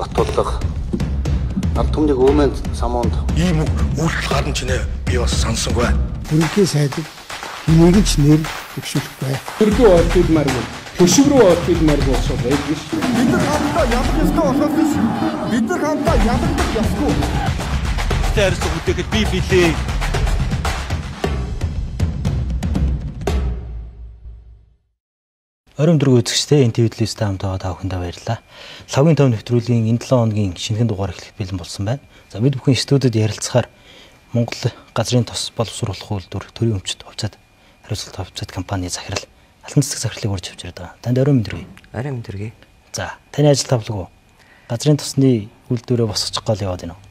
Батулга ард түмний өвмөнд самуунд ийм үйлдэл гарна ч нэ би бас сансан байна. Бүрэнхийн сайдыг энийг ч нэр төвшүүлэхгүй. Төрдөө орчуулмаар бол төшөв рүү орчуулмаар болсон байх биш. Бид нар хамтдаа ялах ёстой болохоос биш. Бид нар хамтдаа ялагдах ёсгүй. Тэрс үтэхэд би билээ. Оройн дөрөв үзэгчтэй энэ телевизлээс хамт байгаа та бүхэндээ баярлалаа. Лавгийн төв нэвтрүүлгийн энэ 7 хоногийн шинэхэн дугаар эхлэх бэлэн болсон байна. За бид бүхэн студид ярилцахаар Монгол газрын тос боловсруулах үйлдвэр төрийн өмчт хувьцаат хариуцлага хувьцаат компани захирал алтан цэцэг захирлыг урьж авч ирдэг. Танд оройн мэдрэг. Оройн мэдрэг. За таны ажил тавлаг уу? Газрын тосны үйлдвэрээ босгочих гол яваад байна уу?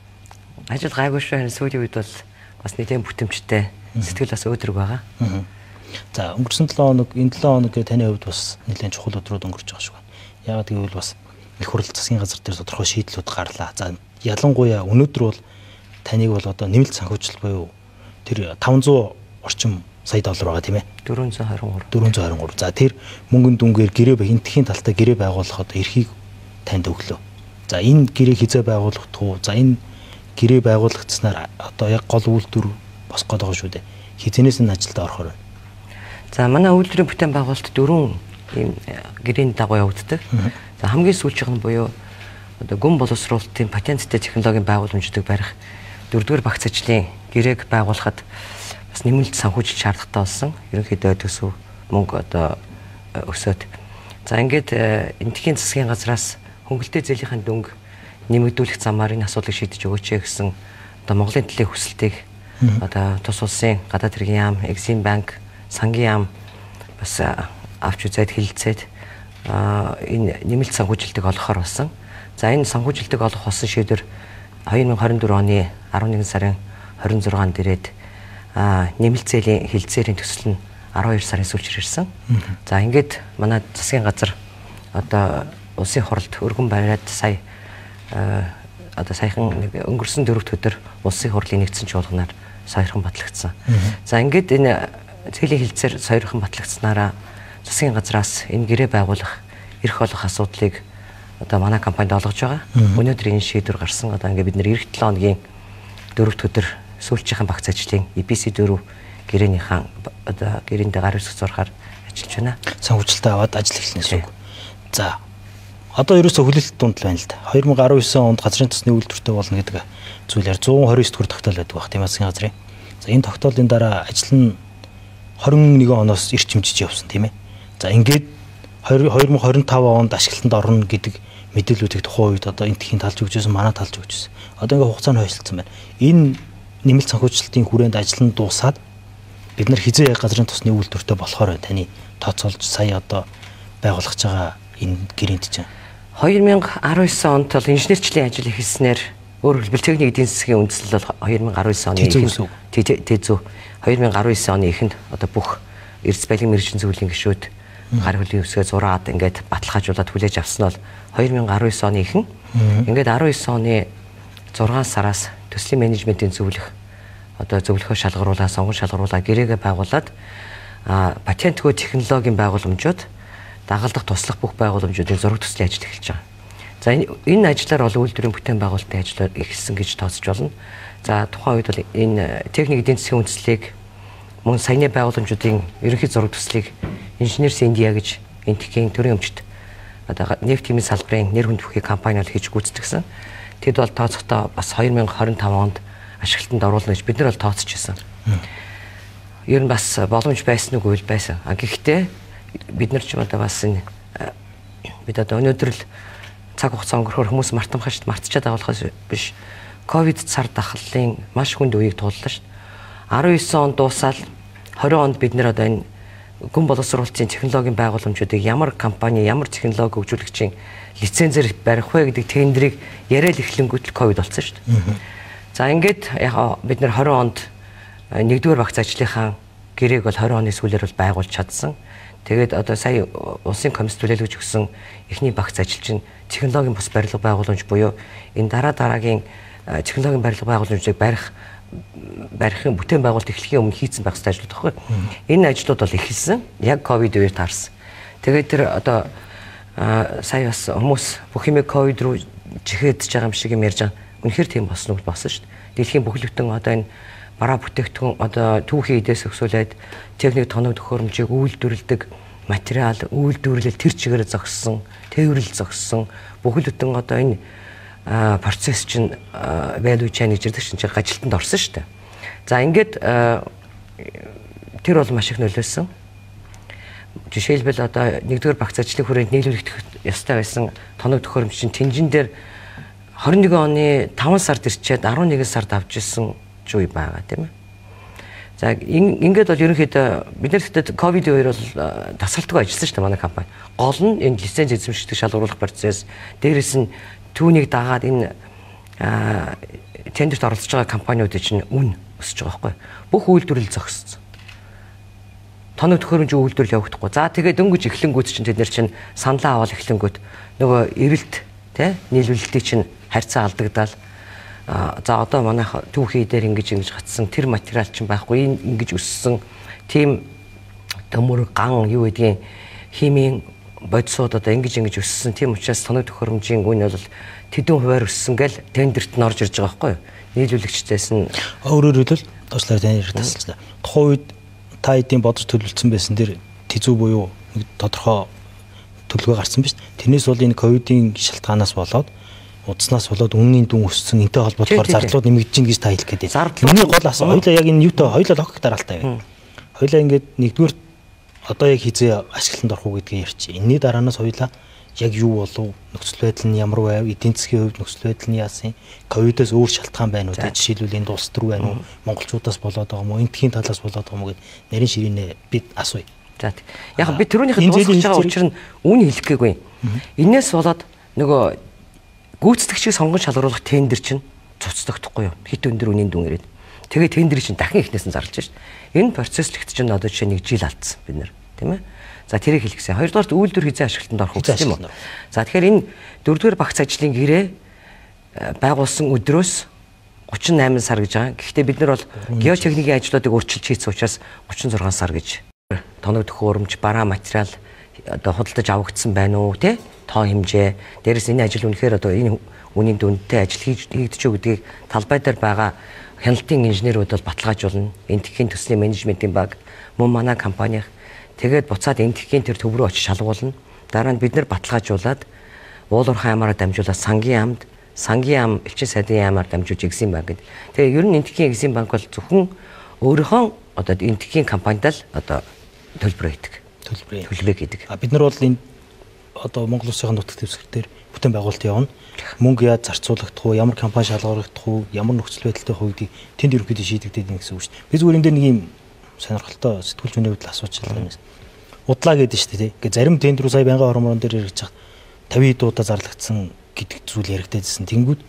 Ажил гайгүй шүү. Сүүлийн үед бол бас нэгэн бүтэмжтэй сэтгэл бас өөдрөг байгаа. За өнгөрсөн 7 хоног энэ 7 хоног таны хувьд бас нэлээд чухал өдрүүд өнгөрч байгаа шүү. Яагаад гэвэл бас их хурл засгийн газар дээр тодорхой шийдлүүд гарлаа. За ялангуяа өнөөдөр бол таныг бол одоо нэмэлт санхүүжилт буюу тэр 500 орчим сая доллар байгаа тийм ээ. 423. За тэр мөнгөнд дүнгээр гэрээ хинтхийн талтай гэрээ байгуулах одоо эрхийг танд өглөө. За энэ гэрээ хизээ байгуулах туу. За энэ гэрээ байгуулагдсанаар одоо яг гол үйлдвэр босгоод байгаа шүү дээ. Хизэнээс энэ ажилд орохоор байна. За манай үйлдвэрийн бүтээн байгуулалт 4 ийм гэрээний дагуу явагддаг. За хамгийн сүүлчийнх нь буюу одоо гүн боловсруулалтын патенттэй технологийн байгууламжуудыг барих 4-р багц ажлын гэрээг байгуулахад бас нэмэлт санхүүжилт шаардлагатай болсон. Ерөнхийдөө төсөв мөнгө одоо өсөөд. За ингээд энтхийн засгийн газраас хөнгөлтэй зээлийнхэн дүнг нэмэгдүүлэх замаар энэ асуудлыг шийдэж өгөөч гэсэн одоо Монголын төлөв хүсэлтийг одоо тус улсын гадаад хэргийн яам, Exim банк, сангийн яам бас авч үзээд хэлэлцээд энэ нэмэлт санхүүжилтийг олгохоор болсон. За энэ санхүүжилтийг олгох болсон шийдвэр 2024 оны 11 сарын 26-нд ирээд нэмэлт зээлийн хэлэлцээрийн төсөл нь 12 сарын сүүлчээр ирсэн. За ингээд манай засгийн газар одоо улсын хурлд өргөн бариад сая одоо саяхан өнгөрсөн 4-р өдөр улсын хурлын нэгдсэн чуулганаар саяхан батлагдсан. За ингээд энэ зээлийн хэлэлцээр саяхан батлагдсанараа засгийн газраас энэ гэрээ байгуулах эрх олох асуудлыг одоо манай компанид олгож байгаа. Өнөөдөр энэ шийдвэр гарсан. Одоо ингээд бид нэр эх 7 хоногийн 4-р өдөр сүүлчийнхэн багц ажлын EPC 4 гэрээнийхэн одоо гэрээндээ гар үсэг зурхаар ажиллаж байна. Санхүүжилтээ аваад ажил эхэлнэ үг. За одоо ерөөсөө хүлээлт дунд л байна л да. 2019 онд газрын тосны үйлдвэртэй болно гэдэг зүйлээр 129 төгрөг тогтоол байдаг баг тийм засгийн газрын. За энэ тогтоолын дараа ажил нь 21 оноос эрчимжиж явсан тийм ээ. За ингээд 2025 онд ашиглалтанд орно гэдэг мэдээллүүдийг тухайн үед одоо энтхийн талж өгчөөсөн, манай талж өгчөөсөн. Одоо ингээд хугацаа нь хойшлцсан байна. Энэ нэмэлт санхүүжилтийн хүрээнд ажил нь дуусаад бид нар хизээ газрын тосны үйлдвэртэй болохоор таны тооцоолж сая одоо байгуулах байгаа энэ гэрээнд чинь 2019 онд бол инженерчлэлийн ажил эхэлснээр өөрөөр хэлбэл техник эдийн засгийн үндэслэл бол 2019 оны тэзүү 2019 оны эхэнд одоо бүх эрдэс баялагын мэргэжлийн зөвлөлийн гишүүд гар хөлийн үсгээ зураад ингээд баталгаажуулаад хүлээж авсан бол 2019 оны эхэн ингээд 19 оны 6 сараас төслийн менежментийн зөвлөх одоо зөвлөхөө шалгаруулаа, сонгон шалгаруулаа гэрээгээ байгуулад патентгүй технологийн байгууламжууд дагалдах туслах бүх байгууламжуудын зураг төслийн ажил эхэлж байгаа. За энэ ажлаар бол үйлдвэрийн бүтээн байгуулалтын ажлаар эхэлсэн гэж тооцож болно. За тухайн үед бол энэ техник эдийн засгийн үндэслэлийг мөн саяны байгууламжуудын ерөнхий зураг төслийг Инженерс Индия гэж энтхийн төрийн өмчт одоо нефть хэмжээ салбарын нэр хүнд бүхий компаниуд хийж гүйцэтгэсэн. Тэд бол тооцохдоо бас 2025 онд ашиглалтанд оруулна гэж бид нар бол тооцож ирсэн. Ер нь бас боломж байсан үгүй л байсан. Гэхдээ бид нар ч одоо бас энэ бид одоо өнөөдөр л цаг хугацаа өнгөрөхөөр хүмүүс мартчихад байгаа болохоос биш. Ковид цар тахлын маш хүнд үеийг тууллаа шүү. 19 онд дуусаад 20 онд бид нэр одоо энэ гүн боловсруулалтын технологийн байгууламжуудыг ямар компани, ямар технологи хөгжүүлэгчийн лицензээр барих вэ гэдэг тендерийг яриад эхлэнгүүтэл ковид болсон шүү дээ. За ингээд яг бид нэр 20 онд 1-р багц ажлынхаа гэрээг бол 20 оны сүүлээр бол байгуулж чадсан. Тэгээд одоо сая улсын комисс төлөөлөж өгсөн эхний багц ажил чинь технологийн бус барилга байгууламж буюу энэ дараагийн технологийн барилга байгууламжийг барихын бүтээн байгуулалт эхлэхийн өмнө хийцэн байх ёстой ажлууд байхгүй. Энэ ажлууд бол эхэлсэн. Яг ковид үеэр таарсан. Тэгээд тэр одоо сая бас хүмүүс бүх юмээ ковид руу чихэдж байгаа юм шиг юм ярьж байгаа. Үнэхээр тийм болсон шүү дээ. Дэлхийн бүхэл бүтэн одоо энэ бараа бүтээгдэхүүн одоо түүхийн эдээс өсвөлээд техник тоног төхөөрөмжийг үйлдвэрлэдэг материал, үйлдвэрлэл тэр чигээр зогссон, тээврэл зогссон бүхэл бүтэн одоо энэ процесс чинь value chain гэж ярьдаг чинь ажилтанд орсон шүү дээ. За ингээд тэр бол маш их нөлөөлсөн. Жишээлбэл одоо 1-р багц ажлын хүрээнд нийлүүлэгдэх ёстой байсан тоног төхөөрөмж чинь Тэнжин дээр 21 оны 5 сард ирчээд 11 сард авч ирсэн үе байгаа тийм ээ. За ингээд бол ерөнхийдөө бид нар гэхдээ ковид үеэр бол тасралтгүй ажилласан шүү дээ манай компани. Гол нь энэ лиценз эзэмшдэг шалгуулах процесс, дээрээс нь түүнийг дагаад энэ тендерт оролцож байгаа компаниудын чинь үн өсөж байгаа байхгүй. Бүх үйлдвэрлэл зогссон. Тоног төхөөрөмж үйлдвэрлэл явагдахгүй. За тэгээд дөнгөж эхлэнгүүд чинь тэд нар чинь саналаа аваад эхлэнгүүд нөгөө эрэлт тий нийлүүлэлтийг чинь харьцаа алдагдал. За одоо манайх түүхий дээр ингэж гацсан тэр материал чинь байхгүй ингэж өссөн тийм төмөр ган юу гэдгийг химийн бодисууд одоо ингэж өссөн тийм учраас тоног төхөөрөмжийн үн бол тэдэн хувиар өссөн гэл тендерт нь орж ирж байгаа байхгүй юу? Нийлүүлэгчдээс нь өөрөөр хэлбэл тоослоор тань ярих тасалчлаа. Тухайн үед та эдийн бодож төлөвлөсөн байсан тэр тэзүү буюу нэг тодорхой төлөвлөгөө гарсан биз. Тэрнээс бол энэ ковидын шалтгаанаас болоод удснаас болоод үнийн дүн өссөн энтэй холбоотойгоор зардлууд нэмэгдэж гин гэж та хэлэх гээд байна. Миний гол асуу хоёлаа яг энэ юутай хоёлаа логик дараалтай байна. Хоёлаа ингээд нэгдүгээр одоо яг хизээ ашиглалтанд орох уу гэдгийг ярьчих. Энэний дараанаас хоёлаа яг юу болов, нөхцөл байдал нь ямар байв, эдийн засгийн хувьд нөхцөл байдал нь яасан, ковидоос өөр шалтгаан байна уу, жишээлбэл энэ улс төр байна уу, монголчуудаас болоод байгаа юм уу, энтхийн талаас болоод байгаа юм уу гэд нарийн ширийнэ бид асууя. За яг би түрүүнийхээ дуусгаж байгаа учир нь үүнийг хэлэх гээгүй. Энээс болоод нөгөө гүйцэтгэгчийг сонгон шалгаруулах тендер чинь цуцлагдахгүй юу? Хит өндөр үнийн дүн ирээд. Тэгээ тендерийг чинь дахин ихнээс нь зарлж шээ. Энэ процесслэгт чинь одоо жишээ 1 жил алдсан бид нар, тийм ээ? За тэрийг хэлчихсэн. Хоёрдугаарт үйлдвэр хязгаар ашиглалтанд орох үгтэй юм уу? За тэгэхээр энэ 4-р багц ажлын гэрээ байгуулсан өдрөөс 38 сар гэж байгаа. Гэхдээ бид нар бол геотехникийн ажлуудыг өөрчилж хийсэн учраас 36 сар гэж. Тоног төхөөрөмж, бараа материал одоо худалдаж авагдсан байна уу, тэ? Тоо хэмжээ. Дээрээс энэ ажил үнэхээр одоо энэ үнийн дүнтэй ажил хийгдэж үү гэдгийг талбай дээр байгаа хяналтын инженерүүд бол баталгаажуулна. Энтхийн төслийн менежментийн баг мөн манай компанийн тэгээд буцаад энтхийн тэр төв рүү очиж шалгуулна. Дараа нь бид нар баталгаажуулаад уулуурхан аймаараа дамжуулаад сангийн ам элчин сайдын аймаар дамжуулж Exim банк гэдэг. Тэгээ ер нь энтхийн Exim банк бол зөвхөн өөрийнхөө одоо энтхийн компанид л одоо төлбөр өгдөг. Төлбөрээ гэдэг. Бид нар бол энэ одоо Монгол Улсын нутагт дэвсгэр дээр бүтээн байгуулалт явна. Мөнгө яаж зарцуулагдах уу, ямар компани шалгуулагдах уу, ямар нөхцөл байдалтай хөө гэдгийг тэнд ерөнхийдөө шийдэгдээд байна гэсэн үг шүү дээ. Би зүгээр энэ дээр нэг юм сонирхолтой сэтгүүлч хүний хувьд асуучихлаа юм. Удлаа гэдэг шүү дээ. Ингээ зарим тендер руу сая байнгын хормон дээр яригдж байгаа 50 дуудаа зарлагдсан гэдэг зүйл яригдээдсэн. Тэнгүүд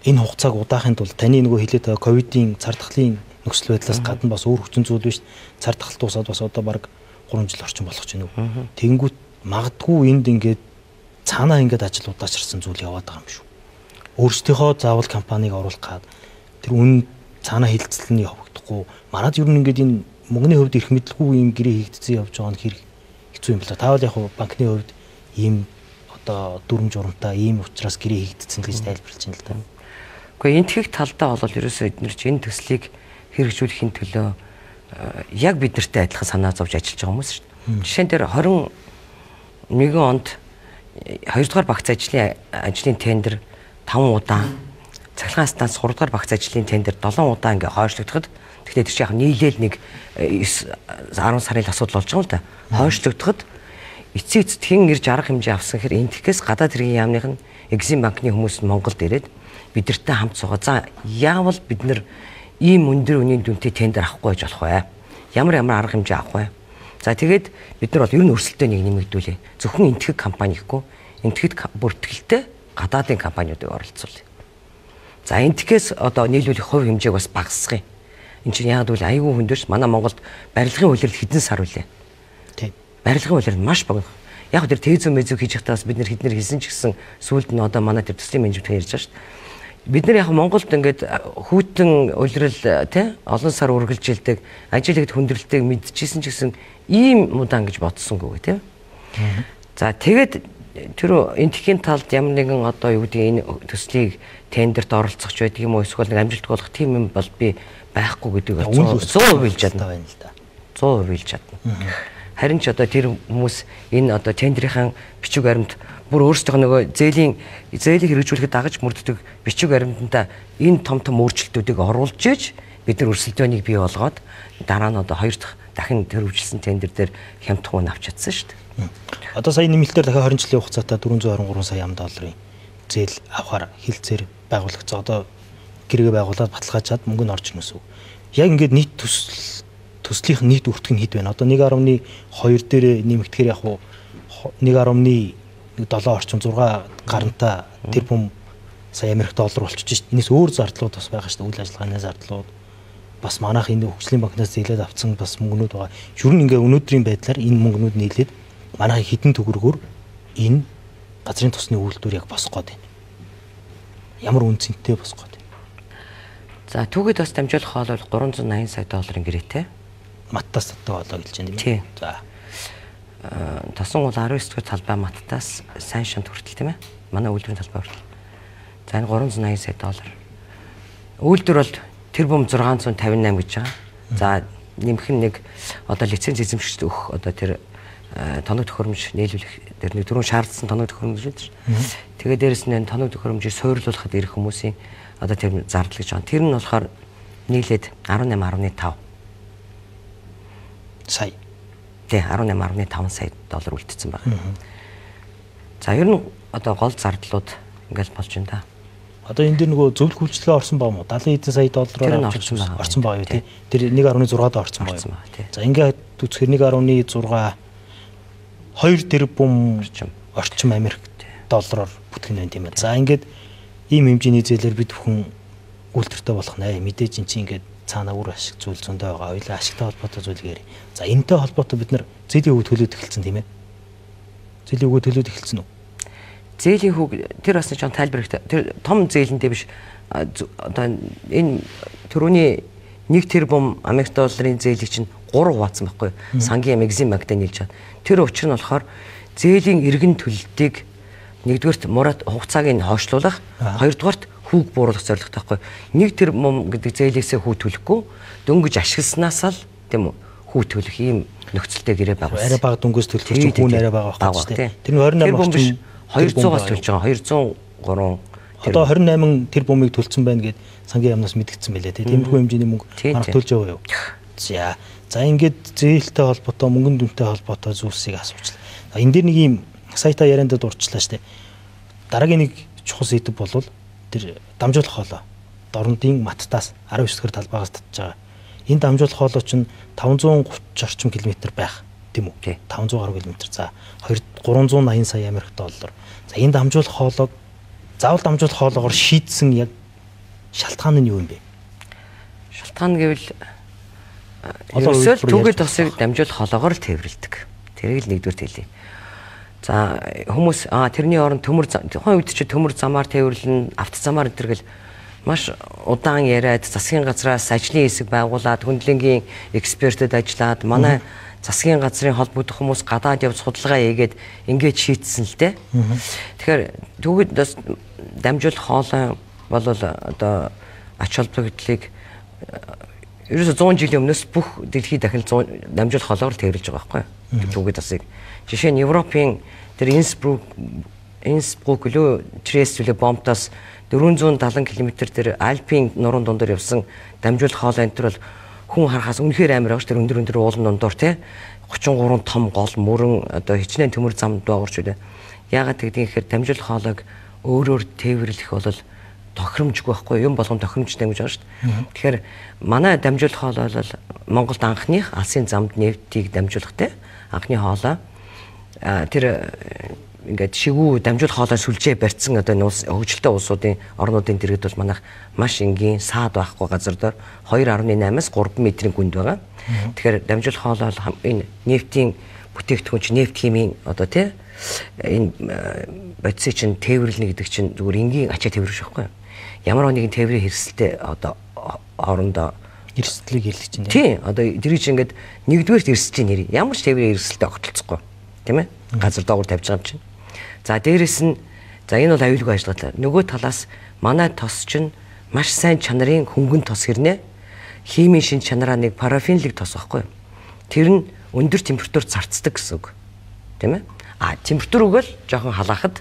энэ хугацааг удаахын тулд таны нөгөө хэлээд байгаа ковидын цар тахлын нөхцөл байдлаас гадна бас өөр хүчин зүйл биш. Цар тахал дуусаад бас одоо баг 3 жил орчим болох ч юм уу. Тэнгүүд магадгүй энд ингээд цаанаа ингээд ажил удаачрсан зүйл яваад байгаа юм шүү. Өөрсдийнхөө заавал компанийг оруулах гад тэр үн цаанаа хилцэл нь явагдахгүй. Манад ер нь ингээд энэ мөнгөний хувьд ирэх мэдлгүй юм гэрээ хийгдсэн явж байгаа нь хэрэг хэцүү юм байна. Таавал яг банкны хувьд ийм одоо дүрм журамтай ийм учраас гэрээ хийгдсэн гэж тайлбарлаж байна л да. Гэхдээ энэ тхих талдаа бол ерөөсөө эдгээр чинь энэ төслийг хэрэгжүүлэхийн төлөө яг бид нартай адилхан санаа зовж ажиллаж байгаа хүмүүс шүү дээ. Жишээн дээр 21 онд 2-р багц ажлын тендер 5 удаа, цахилгаан станц 3-р багц ажлын тендер 7 удаа ингээ хойшлогдоход тэгэхээр тэр чинь яг нийлээл нэг 10 сарын асуудал болж байгаа юм л да. Хойшлогдоход эцсийн эцэдхэн ирж арга хэмжээ авсан хэрэг энтхээс гадаад хэргийн яамных нь Exim банкны хүмүүс Монголд ирээд бидэртэй хамт суугаа. За яавал бид нэр ийм өндөр үнийн дүнтэй тендер авахгүй байж болох вэ? Ямар арга хэмжээ авах вэ? За тэгээд бид нар бол ер нь өрсөлдөө нэг нэмэгдүүлээ. Зөвхөн энтхэг компани гэхгүй, энтхэгт бүртгэлтэй гадаадын компаниудыг оролцуулъя. За энтхээс одоо нийлүүлэх хувь хэмжээг бас багасгая. Энд чинь яагаад гэвэл аюул хүндэрч манай Монголд барилгын улирал хэдэн сар үлээ. Тийм. Барилгын улирал маш богино. Яг тэр тезүү мэзүү хийж байхдаа бас бид нар хэднэр хийсэн ч гэсэн сүүлд нь одоо манай тэр төслийн менежмент ярьж байгаа шүү дээ. Бид нар яг Монголд ингээд хүүтэн улирал тий олон сар үргэлжилдэг, ажил хэд хүндрэлтэйг мэдчихсэн ч гэсэн ийм удаан гэж бодсонгүй тий. За тэгээд тэр энтхийн талд ямар нэгэн одоо юу гэдэг энэ төслийг тендерт оролцох ч байдаг юм уу эсвэл нэг амжилттай болох тийм юм бол би байхгүй гэдэг 100% хэлж чадна байна л да. 100% хэлж чадна. Харин ч одоо тэр хүмүүс энэ одоо тендерийн бичиг баримт бүр өөрсдөө нөгөө зээлийг хэрэгжүүлэхэд дагаж мөрддөг бичиг баримтанда энэ том өөрчлөлтүүдийг оруулж иж бид нар өрсөлдөөнийг бий болгоод дараа нь одоо хоёр дахь дахин төрөвчлсөн тендер дээр хямдхан үн авч чадсан шүү дээ. Одоо сая нэмэлтээр дахиад 20 жилийн хугацаатай 423 сая $. Зээл авахар хилцээр байгуулагдсан. Одоо гэрээ байгуулаад баталгаажаад мөнгө нь орж ирнэ гэсэн үг. Яг ингээд нийт төслийнх нийт өртөг нь хэд байна? Одоо 1.2 дээр нэмэгдэхээр яг уу 1.7 орчим 6 гарантай тэрбум сая $. Болчихж шít. Энэс өөр зардлууд бас байгаа шүү дээ. Үйл ажиллагааны зардлууд бас манайх энэ хөгжлийн банкнаас зээлээд авсан бас мөнгнүүд байгаа. Шүрэн ингээ өнөөдрийн байдлаар энэ мөнгнүүд нийлээд манайх хэдэн төгрөгөөр энэ газрын тосны үйлдвэр яг босгох гээд байна. Ямар үнцэнтэй босгох гээд байна. За түүхэд бас дамжуулах хоол бол $380 сая гэрээтэй. Маттаас татдаг хоолоо гэлж байна тийм ээ. За. Тосон гол 19 дэх талбай маттаас сайн шант хүртэл тийм ээ. Манай үйлдвэрийн талбай хүртэл. За энэ $380 сая. Үйлдвэр бол тэрбум 658 гэж байгаа. За нэмэх нь нэг одоо лиценз эзэмшигчд өгөх одоо тэр тоног төхөөрөмж нийлүүлэх тэр нэг дөрөв шаардсан тоног төхөөрөмж шүү дээ. Тэгээд дээрэс нь тоног төхөөрөмжийг суйрлуулахад ирэх хүмүүсийн одоо тэр зардал гэж байгаа. Тэр нь болохоор нийлээд 18.5 сая. Тэ 18.5 сая $. Үлдсэн байна. За ер нь одоо гол зардлууд ингээл болж байна да. Одоо энэ дээр нөгөө зөвлөх үйлчлэгээ орсон байгаа мó 70 эдэн сая $-аар орсон байгаа юу тий. Тэр 1.6-д орсон байгаа юу. За ингээд үзэхээр 1.6 2 тэрбум орчим Америк $-аар бүтгэн байна тийм ээ. За ингээд ийм хэмжээний зээлээр бид бүхэн үйлдвэртэй болох нэ мэдээж эн чинь ингээд цаана үр ашиг зүйл зөндөө байгаа. Хоёулаа ашигтай холбоотой зүйлгээр. За энэтэй холбоотой бид нар зээлийн үг төлөөд эхэлсэн тийм ээ. Зээлийн үг төлөөд эхэлсэн үү? Зээлийн хүүг тэр бас нэг тайлбар хэрэгтэй. Тэр том зээлэндээ биш одоо энэ төрөний 1 тэрбум Америк долларын зээлийг чинь 3 хуваацсан байхгүй юу? Сангийн магазин магтаа нийлж чад. Тэр учир нь болохоор зээлийн иргэн төлөлтийг нэгдүгээрт мурад хугацааг нь хойшлуулах, хоёрдугаарт хүүг бууруулах зорилготой байхгүй юу? 1 тэрбум гэдэг зээлээсээ хүү төлөхгүй дөнгөж ашигласнаас л тийм үү хүү төлөх ийм нөхцөлтэй гэрээ байгуулсан. Арай бага дөнгөж төлөх чинь хүүн арай бага байхгүй шүү дээ. Тэр нь 28 орчим 200-аас төлж байгаа 203 одоо 28 тэрбумыг төлсөн байна гэд сангийн яамнаас мэдгдсэн байлээ тиймэрхүү хэмжээний мөнгө манайх төлж байгаа юу. За ингээд зээлтэй холбоотой мөнгөн дүнтэй холбоотой зүйлсийг асуучлаа. Энэ дээр нэг юм саята ярианд дурчлаа штэ. Дараагийн нэг чухал сэдв болвол тэр дамжуулах хоолой дорнодын маттаас 19 дэх талбайгаас татж байгаа. Энэ дамжуулах хоолой чинь 530 орчим км байх тийм үү? 500 гаруй км. За 380 сая $. За энэ дамжуулах хоолойг заавал дамжуулах хоолойгоор шийдсэн яг шалтгаан нь юу юм бэ? Шалтгаан гэвэл ерөөсөө түүгээд тосыг дамжуулах хоолойгоор л тээвэрлэдэг. Тэрийг л нэгдүгээр хэлье. За хүмүүс тэрний оронд тухайн үед чи төмөр замаар тээвэрлэн авто замаар өдргөл маш удаан яриад засгийн газраас ажлын хэсэг байгуулад хөндлөнгийн экспертэд ажиллаад манай засгийн газрын холбогдох хүмүүс гадаад явж судалгаа хийгээд ингэж шийдсэн л дээ. Тэгэхээр түүгээд дамжуулах хоолой бол одоо ач холбогдлыг ерөөсө 100 жилийн өмнөөс бүх дэлхийд дахин дамжуулах хоолойгоор тээвэрлэж байгаа байхгүй юу? Түүгээд тасыг. Жишээ нь Европын тэр Инсбрук лөө Триест үлээ бомбтаас 470 км тэр Альпийн нуруунд дундор явсан дамжуулах хоолой энэ төр бол хүн харахаас үнэхээр амар байгаа ш тэр өндөр уулан дундуур те 33 том гол мөрөн одоо хичнээн төмөр замд байгаарч үлээ. Яагаад гэдгийг гэхээр дамжуулах хоолойг өөрөөр тээвэрлэх бол тохиромжгүй байхгүй юм болгон тохиромжтой гэж байгаа ш. Тэгэхээр манай дамжуулах хоолой бол Монголд анхных алсын замд нефтийг дамжуулах те анхны хоолой тэр ингээд шигүү дамжуулах хоолой сүлжээ барьцсан одоо хөгжилтэй улсуудын орнуудын дэргэд бол манайх маш энгийн саад байхгүй газар дээр 2.8-аас 3 метрийн гүнд байгаа. Тэгэхээр дамжуулах хоолой энэ нефтийн бүтээгдэхүүн чинь нефт химийн одоо тий энэ бодисыг чинь тээвэрлэнэ гэдэг чинь зүгээр энгийн ачаа тээвэрш байхгүй. Ямар нэгэн тээврийн хэрэгсэлтэй одоо хоорондоо эрсдлийг хэлж чинь тий одоо тэр чинь ингээд нэгдүгээр эрсэж чинь нэр ямар ч тээврийн эрсэлтэй огтлцохгүй тийм ээ газар доогуур тавьж байгаа юм чинь. За дээрэс нь за энэ бол аюулгүй ажиллагаа. Нөгөө талаас манай тос чинь маш сайн чанарын хөнгөн тос хэрнээ. Химийн шин чанараа нэг парафинлэг тос байхгүй юу? Тэр нь өндөр температурт зарцдаг гэсэн үг. Тийм ээ? Температур өгөөл жоохон халаахад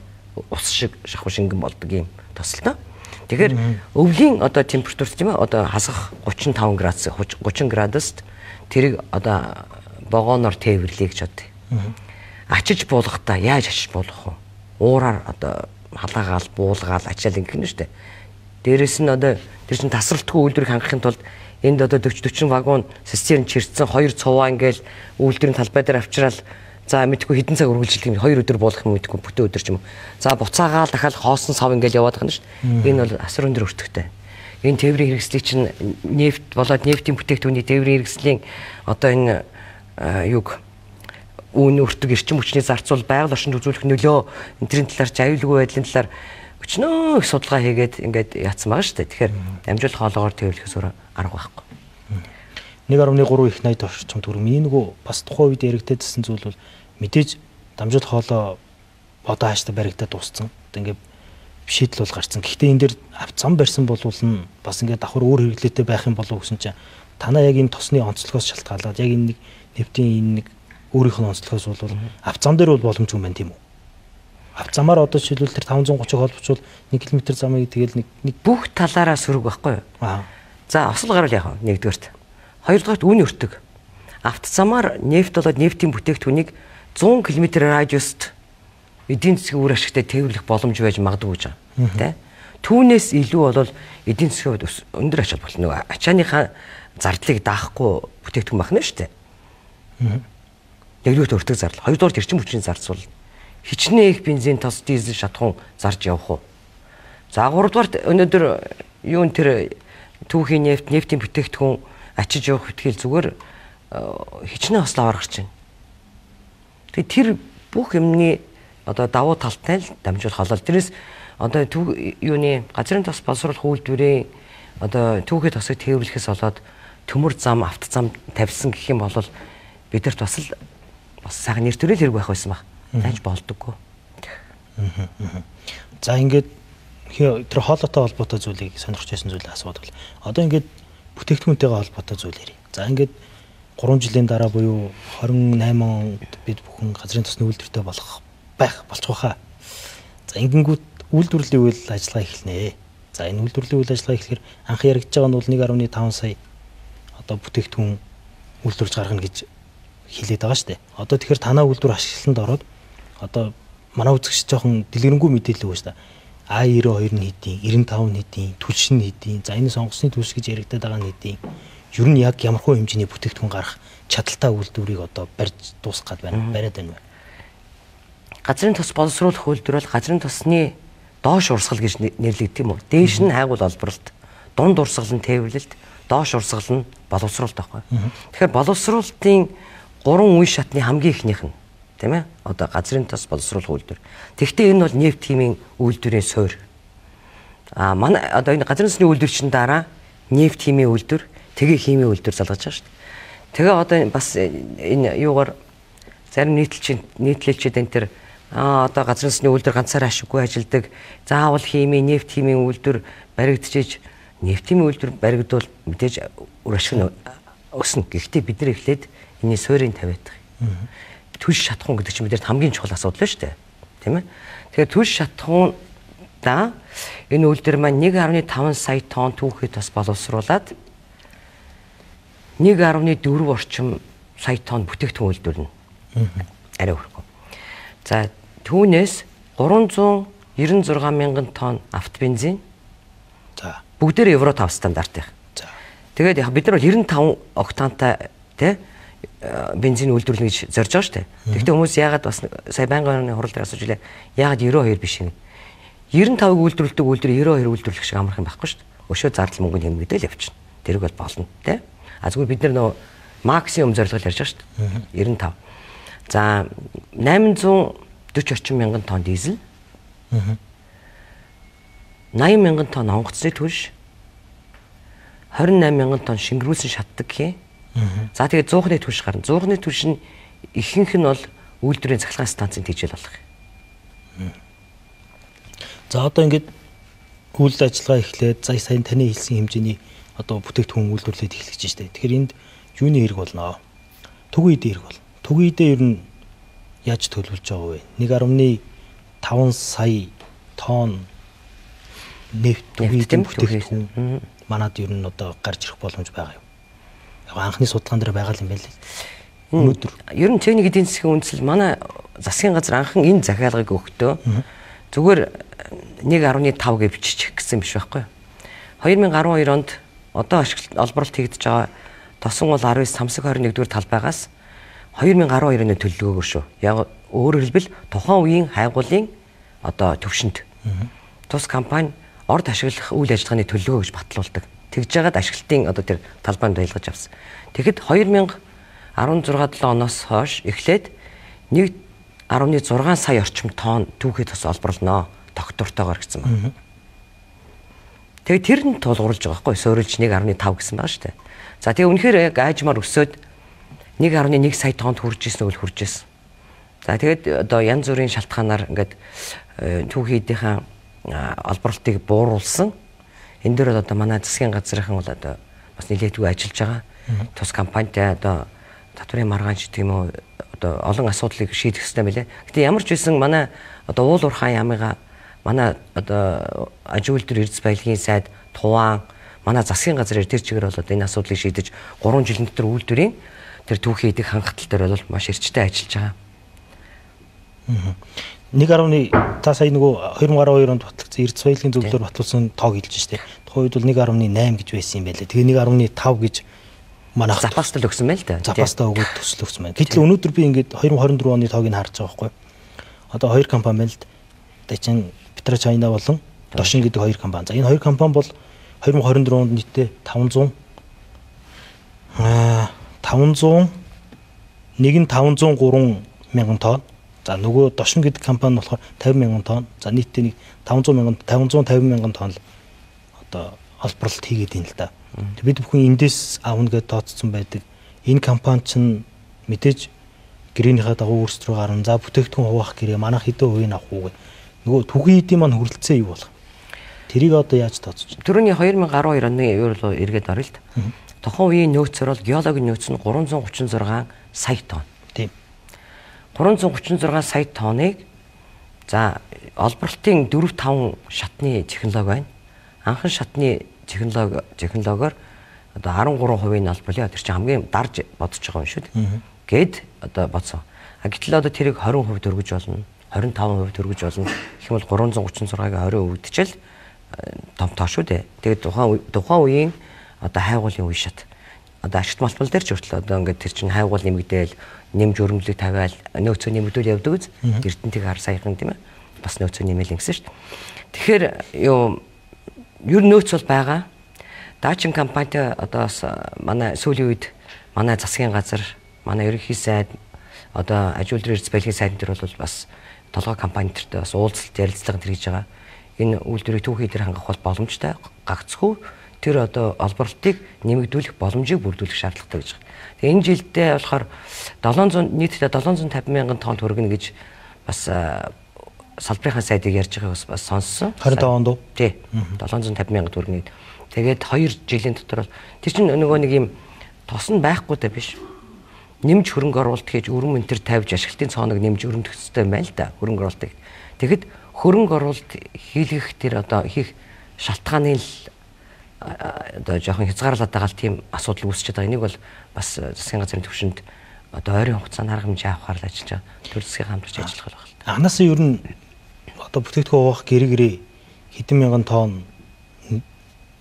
ус шиг шахуу шингэн болдог юм тос л тоо. Тэгэхээр өвлийн одоо температур тийм ээ одоо хасах 35 градус 30 градуст тэрийг одоо вагоноор тээвэрлэе гэж бодъё. Ачиж буулгахдаа яаж ачиж буулгах вэ? Уураар одоо халаагаал буулгаал ачаал ингэх нь шүү дээ. Дээрээс нь одоо тэр чин тасралтгүй үйлдвэрийг хангахын тулд энд одоо 40 вагон систем чирцсэн 2 цуваа ингээл үйлдвэрийн талбай дээр авчраал за мэдгүй хэдэн цаг үргэлжлэх юм 2 өдөр буулгах юм мэдгүй бүтэн өдөр ч юм уу. За буцаагаал дахиад хоосон сав ингээл яваад байгаа юм шүү дээ. Энэ бол асар өндөр өртөгтэй. Энэ тээврийн хэрэгслийг чинь нефт болоод нефтийн бүтээгдэхүүний тээврийн хэрэгслийн одоо энэ юг үүн өртөг эрчим хүчний зарцуул байгаль орчинд үзүүлэх нөлөө энтрийн талаар аюулгүй байдлын талаар өчнөө их судалгаа хийгээд ингээд яатсан байгаа шүү дээ. Тэгэхээр дамжуулах хоолоогоор тээвэрлэхээс өөр арга байхгүй. 1.3 их 80 орчим төгрөг. Миний нөгөө бас тухайн үед яригдчихсэн зүйл бол мэдээж дамжуулах хоолоо одоо хааштай баригдаад дууссан. Одоо ингээд шийдэл бол гарсан. Гэхдээ энэ дээр зам барьсан болвол нь бас ингээд давхар өөр хэрэглээтэй байх юм болов гэсэн чинь танаа яг энэ тосны онцлогоос шалтгаалаад яг энэ нэг нефтийн энэ нэг өөрийнх нь онцлогоос бол авцам дээр бол боломжгүй юм байна тийм үү? Авцамаар одоо жишээлбэл тэр 530-ыг холбочвол 1 км замыг тэгэл нэг бүх талаараа сөрөг байхгүй юу? За осол гарвал яах вэ? Нэгдүгээрт. Хоёрдугаарт үн өртөг. Автозамаар нефт болоод нефтийн бүтээгдэхүүнийг 100 км радиуст эдийн засгийн үр ашигтай тээвэрлэх боломж байж магадгүй гэж байна. Тэ? Түүнээс илүү бол эдийн засгийн өндөр ач холбогдол нөгөө ачааныхаа зардлыг даахгүй бүтээгдэхүүн байна шүү дээ. Нэгдүгээр өртөг зардал, хоёрдугаар эрчим хүчний зарцуул. Хичнээн их бензин тос дизель шатхуун зарж явах уу. За гуравдугаар өнөөдөр юу н тэр түүхийн нефтийн бүтээгдэхүүн ачиж явах хөтгөл зүгээр хичнээн ослоо гарч байна. Тэгээ тэр бүх юмны одоо давуу талтай л дамжуулах болол. Тэрнээс одоо юуны газрын тос боловсруулах үйлдвэрийн одоо түүхий тосыг тээвэрлэхээс болоод төмөр зам, автозам тавьсан гэх юм бол бидэрт бас сайхан нэр төрөл хэрэг байх байсан баг. Тааж болдоггүй. За ингээд тэр хоолойтой холбоотой зүйлийг сонирхож байсан зүйлээ асуудал. Одоо ингээд бүтээгдэхүүнтэйгээ холбоотой зүйл ярив. За ингээд 3 жилийн дараа буюу 28 онд бид бүхэн газрын тосны үйлдвэртэй болчих واخа. За ингэнгүүт үйлдвэрлэлийн үйл ажиллагаа эхэлнэ. За энэ үйлдвэрлэлийн үйл ажиллагаа эхлэхээр анх яригдж байгаа нь бол 1.5 сая одоо бүтээгдэхүүн үйлдвэрлэж гаргана гэж хэлээд байгаа шүү дээ. Одоо тэгэхээр танаа үйлдвэр ашиглалтанд ороод одоо манай үзэгч жоохон дэлгэрэнгүй мэдээлэл өгөөч та. А92 нь хэдийн, 95 нь хэдийн, түлш нь хэдийн. За энэ сонгоцны түлш гэж яригдаад байгаа нь хэдийн. Ер нь яг ямархуу хэмжээний бүтээгдэхүүн гарах чадaltaй үйлдвэрийг одоо барьж дуусгах гээд байна. Бариад байна. Газрын тос боловсруулах үйлдвэр бол газрын тосны доош урсгал гэж нэрлэгдэх юм уу? Дээш нь хайгуул олборлолт, дунд урсгал нь тээвэрлэлт, доош урсгал нь боловсруулалт байхгүй. Тэгэхээр боловсруулалтын 3 үе шатны хамгийн ихнийх нь тийм ээ одоо газрын тос боловсруулах үйлдвэр. Тэгэхдээ энэ бол нефт химийн үйлдвэрийн суурь. Манай одоо энэ газрын тосны үйлдвэр чинь дараа нефт химийн үйлдвэр, тэгээ химийн үйлдвэр залгаж байгаа шүү дээ. Тэгээ одоо бас энэ юугаар зарим нийтлэлчид энэ төр одоо газрын тосны үйлдвэр ганцаараа ашиггүй ажилдаг. Заавал химийн, нефт химийн үйлдвэр баригдчихэж нефт химийн үйлдвэр баригдвал мэдээж үр ашиг нь өснө. Гэхдээ бид нар эхлээд энэ суурийг тавиад байгаа. Түлш шатхуун гэдэг чинь бидэрт хамгийн чухал асуудал шүү дээ. Тийм ээ. Тэгэхээр түлш шатхуундаа энэ үйлдвэр маань 1.5 сая тонн түүхий тос боловсруулад 1.4 орчим сая тонн бүтээгдэхүүн үйлдвэрнэ. Арай өрхөө. За түүнээс 396 мянган тонн автобензин. За бүгдээр Евро 5 стандартын. За. Тэгээд яг бид нар 95 октантай тий бензин үйлдвэрлэнэ гэж зорж байгаа шүү дээ. Тэгэхдээ хүмүүс яагаад бас сая байнгын орны хурал дээр асууж илээ. Яагаад 92 биш юм? 95-ыг үйлдвэрлэдэг үйлдвэр 92 үйлдвэрлэх шиг амархан байхгүй шүү дээ. Өшөө зардал мөнгөний хэмнэгдэл явчихна. Тэрэг бол болно тий. Зүгээр бид нар нөө максимум зорилгол ярьж байгаа шүү дээ. 95. За 840 орчим мянган тонн дизель. 80 мянган тонн онгоцны түлш. 28 мянган тонн шингэрүүлсэн шатдаг хий. За тэгээд 100-ны түлш гарна. 100-ны түлш нь ихэнх нь бол үйлдвэрийн цахилгаан станцын тэжээл болох юм. За одоо ингээд үйл ажиллагаа эхлээд сайн таны хэлсэн хэмжээний одоо бүтээгдэхүүн үйлдвэрлээд эхлэж штэ. Тэгэхээр энд юуны хэрэг болно? Түгэн эдийн хэрэг болно. Түгэн эдийн ер нь яаж төлөвлөж байгаа вэ? 1.5 сая тонн нефт түгэн эдийн бүтээгдэхүүн манад ер нь одоо гарч ирэх боломж байгаа юу? Яг анхны судалгаан дээр байгаа юм байна лээ. Өнөөдөр ер нь техник эдийн засгийн үндэслэл манай засгийн газар анхан энэ захиалгыг өгөхдөө зүгээр 1.5 гэж биччих гэсэн биш байхгүй юу? 2012 онд одоо олборлолт хийгдэж байгаа тосон бол 19 самсаг 21-р талбайгаас 2012 оны төлөвлөгөөгөр шүү. Яг өөрөөр хэлбэл тухайн үеийн хайгуулын одоо төвшөнд тус компани орд ашиглах үйл ажиллагааны төлөвлөгөө гэж батлуулдаг. Тэгж жагаад ашиглалтын одоо тэр талбайд байлгаж авсан. Тэгэхэд 2016-7 оноос хойш эхлээд 1.6 сая орчим тонн түүхий тус олборлоноо тогтвортойгоор гэсэн байна. Тэгээд тэр нь тулгуурлаж байгаа байхгүй суурилж 1.5 гэсэн байгаа шүү дээ. За тэгээ үнэхээр яг аажмаар өсөөд 1.1 сая тоннд хүрж ирсэн үл хүрж ирсэн. За тэгээд одоо янз бүрийн шалтгаанаар ингээд түүхий эдийнхэн олборлтыг бууруулсан. Энэ дээр одоо манай засгийн газрынхан бол одоо бас нэлээдгүй ажиллаж байгаа. Тус компанитай одоо татврын маргаанч гэх юм уу одоо олон асуудлыг шийдэх хэрэгтэй байлээ. Гэтэ ямар ч байсан манай одоо уул уурхай ямыга манай одоо аж үйлдвэр эрдэс баялагын сайд Туван манай засгийн газраар тэр чигээр бол одоо энэ асуудлыг шийдэж 3 жилийн дотор үйлдвэрийн тэр түүхий эдийг хангалттай дээр бол маш эрчтэй ажиллаж байгаа. 1.5 та сая нөгөө 2012 онд батлагдсан эрдэс баялагын зөвлөлөөр батлуулсан тоог хэлж штэ. Тухайн үед бол 1.8 гэж байсан юм байлээ. Тэгээ 1.5 гэж манайх запастал өгсөн байл та. Запастаа өгөөд төсөл өгсөн байна. Гэтэл өнөөдөр би ингээд 2024 оны тоог нь харж байгаа байхгүй. Одоо хоёр компани байна л да. Одоо чинь Петрочайна болон Дошин гэдэг хоёр компани. За энэ хоёр компани бол 2024 онд нийтдээ 500 503 тонн. За нөгөө Дошин гэдэг компани болохоор 50,000 тонн. За нийтдээ нэг 550,000 тонн одоо олборлолт хийгээд юм л да. Бид бүхэн эндээс авна гэж тооцсон байдаг. Энэ компани чинь мэдээж гэрээнийхээ дагуу өөрсдөө гарна. За бүтээгдэхүүн хуваах гэрээ манайх хэдэн хувийг авах уу гэх. Нөгөө түгэн эдийн маань хүрэлцээ юу болох? Тэрийг одоо яаж тооцож байна? Төрөний 2012 оны евро эргээд орё л да. Тухайн үеийн нөөцөөр бол геологийн нөөц нь 336 сая тонн. Тийм. 336 сая тонныг за олборлтын 4-5 шатны технологи байна. Анхан шатны технологиор одоо 13% нь олборлоо. Тэр чинь хамгийн дарж бодож байгаа юм шүү дээ. Гэд одоо бодсон. Гэтэл одоо тэрийг 20% дөргиж болно. 25% дөргиж болно. Их юм бол 336-ыг 20% өгдчихэл том тоо шүү дээ. Тэгээд тухайн үеийн одоо хайгуулын үе шат. Одоо ашигт малтбал дээр ч хүртэл одоо ингээд тэр чинь хайгуул нэмэгдээл, нэмж өрөмжлөг тавиал, нөөцөө нэмэгдүүл явдаг үз. Эрдэнтийг хар саяхан тийм ээ. Бас нөөцөө нэмэл ингэсэн шүү дээ. Тэгэхээр ер нь нөөц бол байгаа. Даачин компанитай одоо манай сүүлийн үед манай засгийн газар, манай ерөнхий сайд, одоо аж үйлдвэр эрдэс баялагын сайдын дээр бол бас толгой компанитай бас уулзалт ярилцлага хэрэгжиж байгаа. Энэ үйлдвэрийг түүхий дээр хангах бол боломжтой. Гагцхүү тэр одоо олборлтыг нэмэгдүүлэх боломжийг бүрдүүлэх шаардлагатай гэж байна. Тэгээ энэ жилдээ болохоор 700 нийтдээ 750,000 тонн хүргэнэ гэж бас салбарынхаа сайдыг ярьж байгааг бас сонссон. 25 онд уу? Тий. 750,000 хүргэнэ. Тэгээд 2 жилийн дотор тэр чинь нөгөө нэг юм тос нь байхгүй даа биш. Нэмж хөрөнгө оруулалт хийж өрөм өнтер тавьж ашиглалтын цооног нэмж өрөмдөх хэрэгтэй юм байна л да. Хөрөнгө оруулалтыг. Тэгэхэд хөрөнгө оруулалт хийлгэх тэр одоо хийх шалтгааны л одоо жоохон хязгаарлаад байгаа л тийм асуудал үүсчихэд байгаа. Энийг бол бас засгийн газрын төвшөнд одоо ойрын хугацаанд арга хэмжээ авахар л ажиллаж байгаа. Төр засгийн хамтарч ажиллах байна. Анхнаасаа ер нь одоо бүтээгдэхүүн хуваах гэрээ хэдэн мянган тонн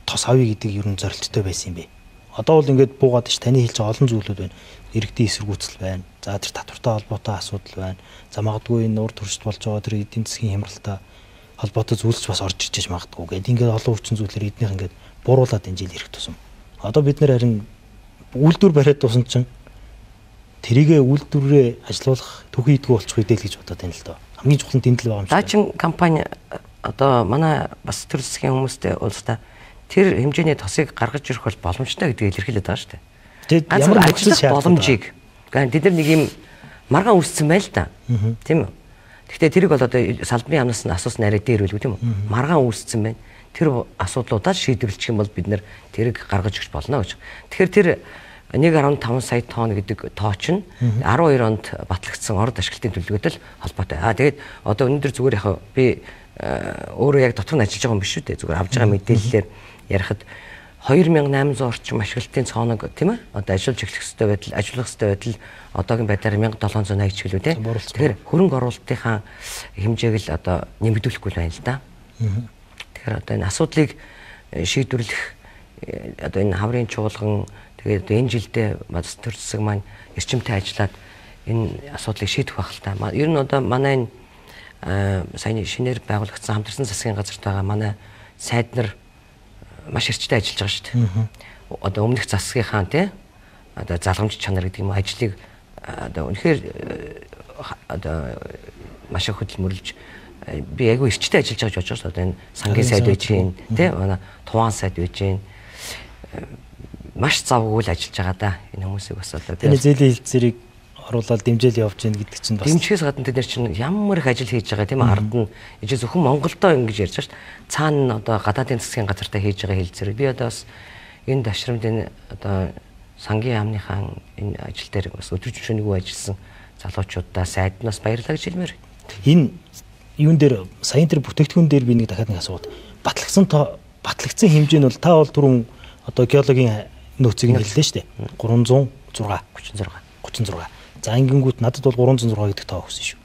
тос авъя гэдэг ер нь зорилттой байсан юм бэ. Одоо бол ингээд буугаад ш таны хэлж байгаа олон зүйлүүд байна. Иргэдийн эсэргүүцэл байна. За тэр татвартай холбоотой асуудал байна. За магадгүй энэ урд төршд болж байгаа тэр эдийн засгийн хямралтай холбоотой зүйлс бас орж ичж магадгүй гэдэг. Ингээд олон хүчин зүйлээр эднийх ингээд бууруулаад энэ жил ирэх тусам. Одоо бид нэр харин үйлдвэр бариад тусан чинь тэрийгэ үйлдвэрээ ажилуулах түүхий идэггүй болчих үедээ л гэж бодоод байна л доо. Хамгийн чухал нь тэмдэл байгаа юм шиг. Даачин компани одоо манай бас төр засгийн хүмүүстэй уулзтаа тэр хэмжээний тосыг гаргаж ирэх бол боломжтой гэдгийг илэрхийлээд байгаа шүү дээ. Тэгээд ямар нөхцөл боломжийг. Гэвь тэд нар нэг юм маргаан үүссэн байл та. Тийм үү? Гэхдээ тэрийг бол одоо салбарын яамнаас нь асуусан арай дээр үлгүй тийм үү? Маргаан үүссэн байна. Тэр асуудлуудаа шийдвэрлэх юм бол бид нэр тэрийг гаргаж өгч болно гэж. Тэгэхээр тэр 1.5 сая тонн гэдэг тоо чинь 12 онд батлагдсан орд ашиглалтын төлөвлөгөөтэй холбоотой. Тэгээд одоо өнөөдөр зүгээр яг би өөрөө яг дотор нь ажиллаж байгаа юм биш үү те. Зүгээр авж байгаа мэдээллээр ярихад 2800 орчим ашиглалтын цооног тийм ээ одоо ажиллаж эхлэх ёстой байтал ажиллах ёстой байтал одоогийн байдлаар 1780 ч гэлүү тийм. Тэгэхээр хөрөнгө оруулалтынхаа хэмжээг л одоо нэмэгдүүлэхгүй байна л да. Тэгэхээр одоо энэ асуудлыг шийдвэрлэх одоо энэ хаврын чуулган тэгээд энэ жилдээ бац төр засаг маань эрчимтэй ажиллаад энэ асуудлыг шийдэх байх л та. Ер нь одоо манай энэ саяны шинээр байгуулагдсан хамтарсан засгийн газарт байгаа манай сайд нар маш эрчтэй ажиллаж байгаа шүү дээ. Одоо өмнөх засгийнхаа тий одоо залгамж чанар гэдэг юм ажлыг одоо үнэхээр одоо маш их хөдөлмөрлж би айгүй эрчтэй ажиллаж байгаа гэж бодож байна. Одоо энэ сангийн сайд байж гин тий манай туваан сайд байж гин маш завгүй л ажиллаж байгаа да. Энэ хүмүүсийг бас одоо энэ зээлийн хэлцээрийг оруулаад дэмжээл явж гин гэдэг чинь бас дэмжихээс гадна тэд нар чинь ямар их ажил хийж байгаа тийм ээ ард нь ижээ зөвхөн Монголдоо ингэж ярьж байгаа шүү дээ. Цаана нь одоо гадаадын засгийн газартаа хийж байгаа хэлцээр би одоо бас энэ ташрамдын одоо сангийн яамныхаа энэ ажил дээр бас өдөр жишээний ажилласан залуучуудаа сайднаас баярлалаа гэж хэлмээр. Энэ юун дээр саяын тэр бүтээгдэхүүн дээр би нэг дахиад нэг асуулт. Батлагдсан хэмжээ нь бол та бол түрүүн одоо геологийн нөөцийг нь хэллээ шүү дээ. 336. За ингэнгүүт надад бол 306 гэдэг тоо өгсөн шүү.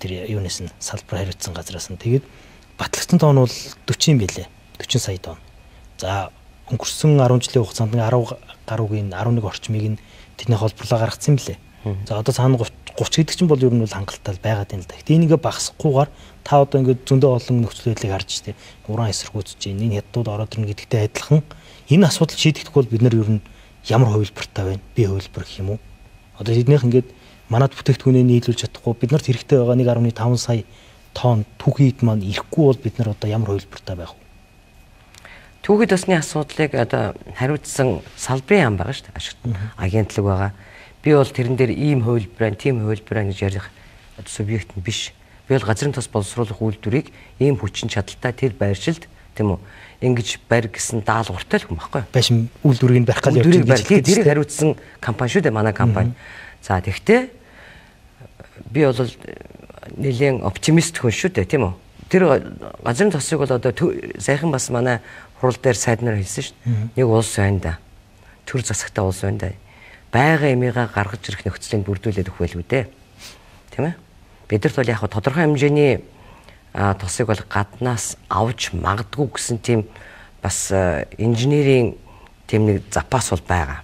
Тэр юунаас нь салбар хариуцсан газраас нь. Тэгээд батлагдсан тоо нь бол 40 юм байлээ. 40 сая тонн. За өнгөрсөн 10 жилийн хугацаанд 10 гаруйгийн 11 орчмыг нь тэдний холбоорлоо гаргацсан билээ. За одоо цаана 30 гэдэг чинь бол ер нь бол хангалттай байгаад байна л да. Гэтэ энийг багасгахгүйгээр та одоо ингээд зөндөө олон нөхцөл байдлыг харж штэ. Уран эсэргүүцэж байна. Энэ хятадууд ороод ирнэ гэдэгтэй адилхан энэ асуудал шийдэгдэх бол бид нар ер нь ямар хувилбартай байна? Бие хувилбар гэх юм уу? Одоо эднийх ингээд манад бүтээгдэхүүнээ нийлүүлж чадахгүй бид нарт хэрэгтэй байгаа 1.5 сая тонн түүхийд маань ирэхгүй бол бид нар одоо ямар хувилбартай байх вэ? Түүхийд усны асуудлыг одоо хариуцсан салбарын яам байгаа шүү дээ. Ашигт агентлаг байгаа. Би бол тэрэн дээр ийм хувилбар, тийм хувилбар гэж ярих субъект нь биш. Би бол газрын тос боловсруулах үйлдвэрийг ийм хүчин чадалтай тэр байршилд тийм үү ингэж барь гэсэн даалгавартай л хүн байхгүй. Байшин үйлдвэрийг барих гал явж байгаа. Тэрийг хариуцсан компани шүү дээ манай компани. За тэгвэл би бол нэлээд оптимист хүн шүү дээ тийм үү. Тэр газрын тосыг бол одоо сайхан бас манай хурал дээр сайд нар хэлсэн шүү дээ. Нэг улс байна да. Төр засагтай улс байна да. Байга эмига гаргаж ирэх нөхцөлийг бүрдүүлээд өгөх байлгүй дээ. Тийм ээ. Бидэрт бол яг тодорхой хэмжээний тосыг бол гаднаас авч магадгүй гэсэн тийм бас инженерийн тийм нэг запас бол байгаа.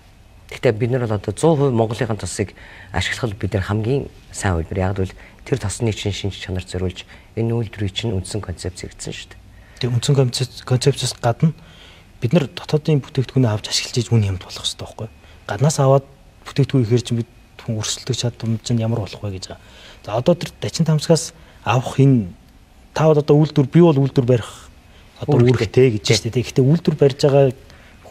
Гэхдээ бид нар бол одоо 100% Монголын тосыг ашиглах бид нар хамгийн сайн хувилбар. Яг л тэр тосны чинь шинж чанар зориулж энэ үйлдвэрийн чинь үндсэн концепц хэрэгжсэн шүү дээ. Тэгээ үндсэн концепцээс гадна бид нар дотоодын бүтээгдэхүүнээ авч ашиглаж ийж үн хямд болох хэрэгтэй байхгүй. Гаднаас аваад бүтээгдэхүүн ихээр чинь бид хүн өрсөлдөх чадвар чинь ямар болох вэ гэж байгаа. За одоо тэр дачин тамсгаас авах энэ тавд одоо үйлдвэр би бол үйлдвэр барих одоо үүрэгтэй гэж байна шүү дээ. Гэхдээ үйлдвэр барьж байгаа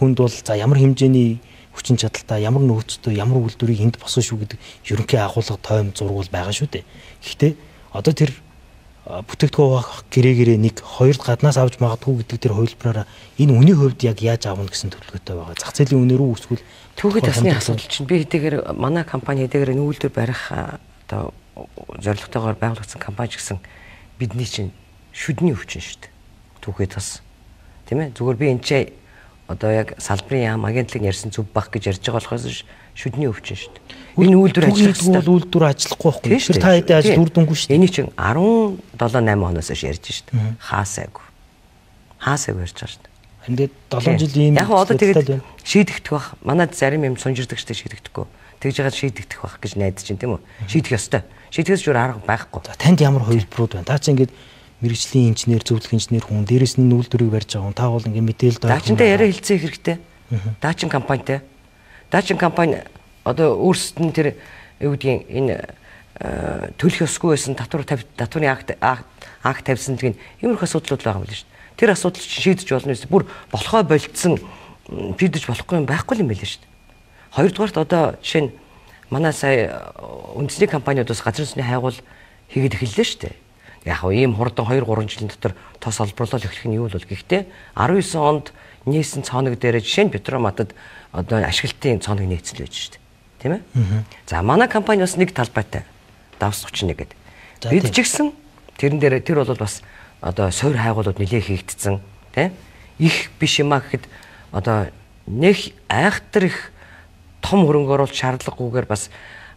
хүнд бол за ямар хэмжээний хүчин чадалтай ямар нөөцтэй ямар үйлдвэрийг энд босно шүү гэдэг ерөнхий агуулга тойм зургуул байгаа шүү дээ. Гэхдээ одоо тэр бүтээгдэхүүн гэрээ нэг хоёрд гаднаас авч магадгүй гэдэг тэр хувилбараараа энэ үнийн хувьд яг яаж аавна гэсэн төлөвлөгөөтэй байгаа. Зах зээлийн үнээр үү эсвэл түүхийд тасны асуудал чинь би хэдийгээр манай компани хэдийгээр энэ үйлдвэр барих одоо зорилготойгоор байгуулагдсан компани ч гэсэн бидний чинь шүдний өвчин шүү дээ. Түүхийд тас тийм ээ зүгээр би энэ ч одоо яг салбарын яам агентлаг ярьсан зүв бах гэж ярьж байгаа болохоос шүдний өвчин шүү дээ. Энэ үйлдвэр ажиллах бол үйлдвэр ажиллахгүй байхгүй. Тэр та хэдийн ажил үр дүнгүй шүү дээ. Энийг чинь 17-8 оноос хойш ярьж шүү дээ. Хаасайг ярьж байгаа шүү дээ. Ингээд 7 жилийн яг одоо тэгээд шийдэгдэх бах. Манайд зарим юм сунжирдаг штэ шийдэгдэхгүй. Тэгж яагаад шийдэгдэх бах гэж найдаж чинь тийм үү? Шийдэх ёстой. Шийдэхээс зүгээр арга байхгүй. За танд ямар хувилбарууд байна? Та чи ингээд мэрэгжлийн инженер, зөвлөх инженер хүн, дээрэс нь үйлдвэрийг барьж байгаа хүн. Та бол ингээд мэдээлэл доо. Даачинтай яриа хэлцээ хэрэгтэй. Даачин компанитай. Даачин компани одоо өөрсдөд нь тэр юу гэдгийг энэ төлөх ёсгүй байсан татврын акт тавьсан гэх иймэрхүү асуудлууд байгаа юм л шүү дээ. Тэр асуудал шийдэж болно гэсэн бүр болохоо болцсон шийдэж болохгүй юм байхгүй юм байл шүү дээ. Хоёрдугаарт одоо жишээ нь манай сая үндэсний компаниудаас газрын сүнсний хайгуул хийгээд эхэллээ шүү дээ. Яг нь ийм хурдан 2-3 жилийн дотор тос олборлол эхлэх нь юу бол гэхдээ 19 онд нээсэн цоног дээр жишээ нь Петроматад одоо ашиглалтын цоног нээсэн л байж шүү дээ. Тийм ээ? За манай компани бас нэг талбайтай. Давс 31 гэдэг. Бид ч гэсэн тэрэн дээр тэр бол бас одоо суур хайгуулууд нэлээ хийгдсэн, тийм? Их биш юмаа гэхэд одоо нэг айхтар их том хөрөнгө оруулалт шаардлагагүйгээр бас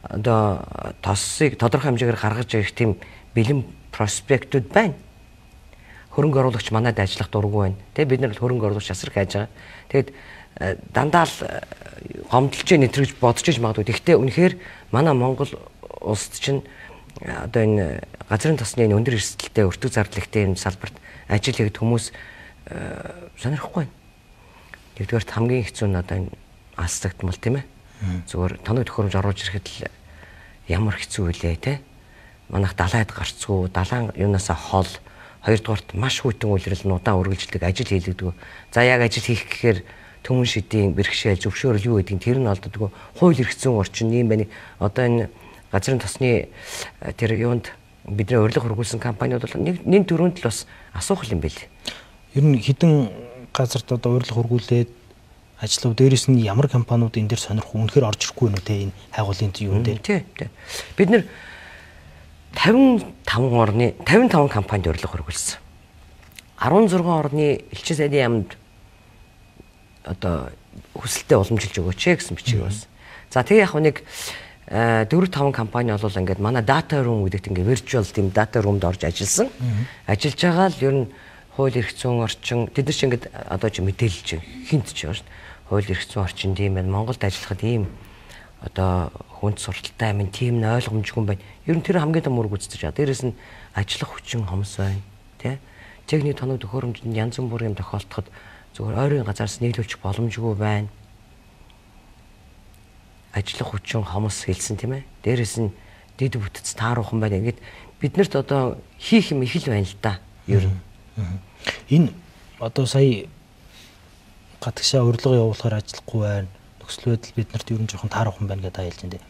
одоо тосыг тодорхой хэмжээгээр гаргаж ирэх тийм бэлэн проспектууд байна. Хөрөнгө оруулагч манайд ажиллах дурггүй байна. Тэ бид нар л хөрөнгө оруулагч асар хайж байгаа. Тэгэд дандаа л гомдолж нэтрэж бодож иж магадгүй. Гэхдээ үнэхээр манай Монгол улсад чинь одоо энэ газрын тосны өндөр эрсдэлтэй өртөг зарлагтай энэ салбарт ажил хийх хүмүүс сонирхгүй байна. Нэгдүгээр хамгийн хэцүү нь одоо энэ алсдагдмал тийм ээ. Зүгээр тоног төхөөрөмж оруулж ирэхэд л ямар хэцүү үлээ те. Манайх далайд гарцгүй, далайн юунасаа хол, хоёрдугаарт маш хүйтэн үйлрэл нудаан үргэлжлэдэг ажил хийлэгдэг. За яг ажил хийх гэхээр төмөн шидийн бэрхшээл зөвшөөрөл юу гэдгийг тэр нь олддог. Хууль эрх зүйн орчин юм байна. Одоо энэ газрын тосны тэр юунд бидний урилга хөргүүлсэн компаниуд бол нэг төрөнд л бас асуух юм байл. Ер нь хэдэн газарт одоо урилга хөргүүлээд ажлууд дээрээс нь ямар компаниуд энэ дээр сонирх үнэхээр орж ирэхгүй юм уу те энэ хайгуулын юм дээр. Тий. Бид нэр 55 компанид урилга хөргүүлсэн. 16 орны элчин сайдын яамд одоо хүсэлтэд уламжилж өгөөч гэсэн бичиг байсан. За тэгээ яг нэг 4-5 компани бол ингээд манай data room гэдэг ингээд virtual team data room-д орж ажилласан. Ажиллаж байгаа л ер нь хууль эрх зүйн орчин тэд нар ч ингээд одоо ч мэдээлж хинт ч байгаа шүү дээ. Хууль эрх зүйн орчин тийм байна. Монголд ажиллахад ийм одоо хүнд сурталтай амин тийм нь ойлгомжгүй юм байна. Ер нь тэр хамгийн том үүрэг үзэж байгаа. Дээрээс нь ажиллах хүчин хомс байна. Тэ? Техник тоног төхөөрөмжөнд янз бүрийн юм тохиолдоход зөвхөн ойрын газараас нийлүүлчих боломжгүй байна. Ажиллах хүчин хомс хэлсэн тийм ээ. Дээрээс нь дэд бүтц тааруулхан байна. Ингээд биднэрт одоо хийх юм их л байна л да. Ер нь. Энэ одоо сая гадагшаа урилга явуулахаар ажиллахгүй байна. Нөхцөл байдал биднэрт ер нь жоохон таарахын байна гэдээ хэлж байна.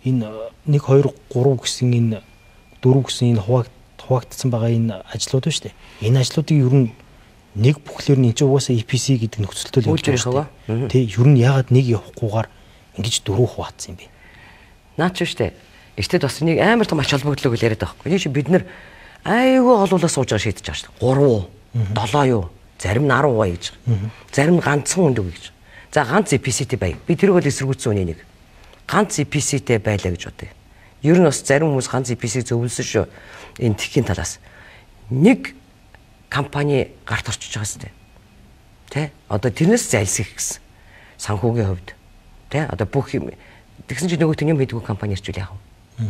Энэ 1 2 3 гэсэн энэ 4 гэсэн энэ хуваагдсан байгаа энэ ажлууд байна шүү дээ. Энэ ажлуудыг ер нь нэг бүхлээр нь энэ ч угаасаа EPC гэдэг нөхцөлтэй л явж байгаа шүү дээ. Тэ ер нь ягаад нэг явахгүйгээр ингэж 4 хуваацсан юм бэ? Наач шүү дээ. Эцэд бас нэг амар том ач холбогдлого яриад байгаа байхгүй. Энийг бид нэр айгүй олуулаа сууж байгаа шийдэж байгаа шүү дээ. 3 7 юу? Зарим нь 10 бай гэж. Зарим нь ганцхан өндөг гэж. За ганц EPC-тэй бай. Би тэрийг бол эсэргүүцсэн үнийг. Ганц EPC-тэй байлаа гэж бодъё. Ер нь бас зарим хүмүүс ганц EPC зөвлөсөн шүү. Энэ техникийн талаас. Нэг компани гарт орчиж байгаа сте. Тэ? Одоо тэрнээс зайлсхийх гэсэн. Санхүүгийн хувьд. Тэ? Одоо бүх юм тэгсэн чинь нөгөө тэний мэдгүй компани ирчүүл яах вэ?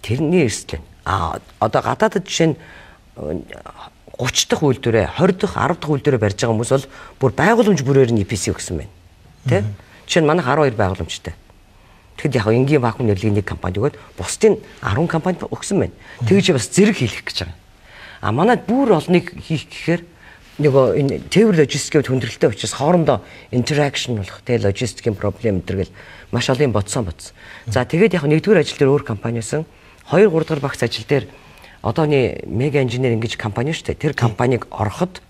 Тэрний эрсдэл. Одоо гадаадд жишээ нь 30 дахь үйлдвэрээ 20 дахь 10 дахь үйлдвэрээ барьж байгаа хүмүүс бол бүр байгууламж бүрээр нь EPC өгсөн байна. Тэ? Жишээ нь манайх 12 байгууламжтай. Тэгэхэд яг энгийн вакуум нэрлэгийн нэг компани өгөөд бусдын 10 компанид өгсөн байна. Тэгж бас зэрэг хийх гэж байгаа. А манайд бүр олныг хийх гэхээр нөгөө энэ тээвэр логистикийн хүндрэлтэй учраас хоорондоо interaction болох тэ логистикийн проблем өдргөл маш олон бодсон. За тэгээд яг нэгдүгээр ажил дээр өөр компанисэн 2 3 дахь багц ажил дээр одооний мега инженер ингэж компани шүү дээ. Тэр компаниг ороход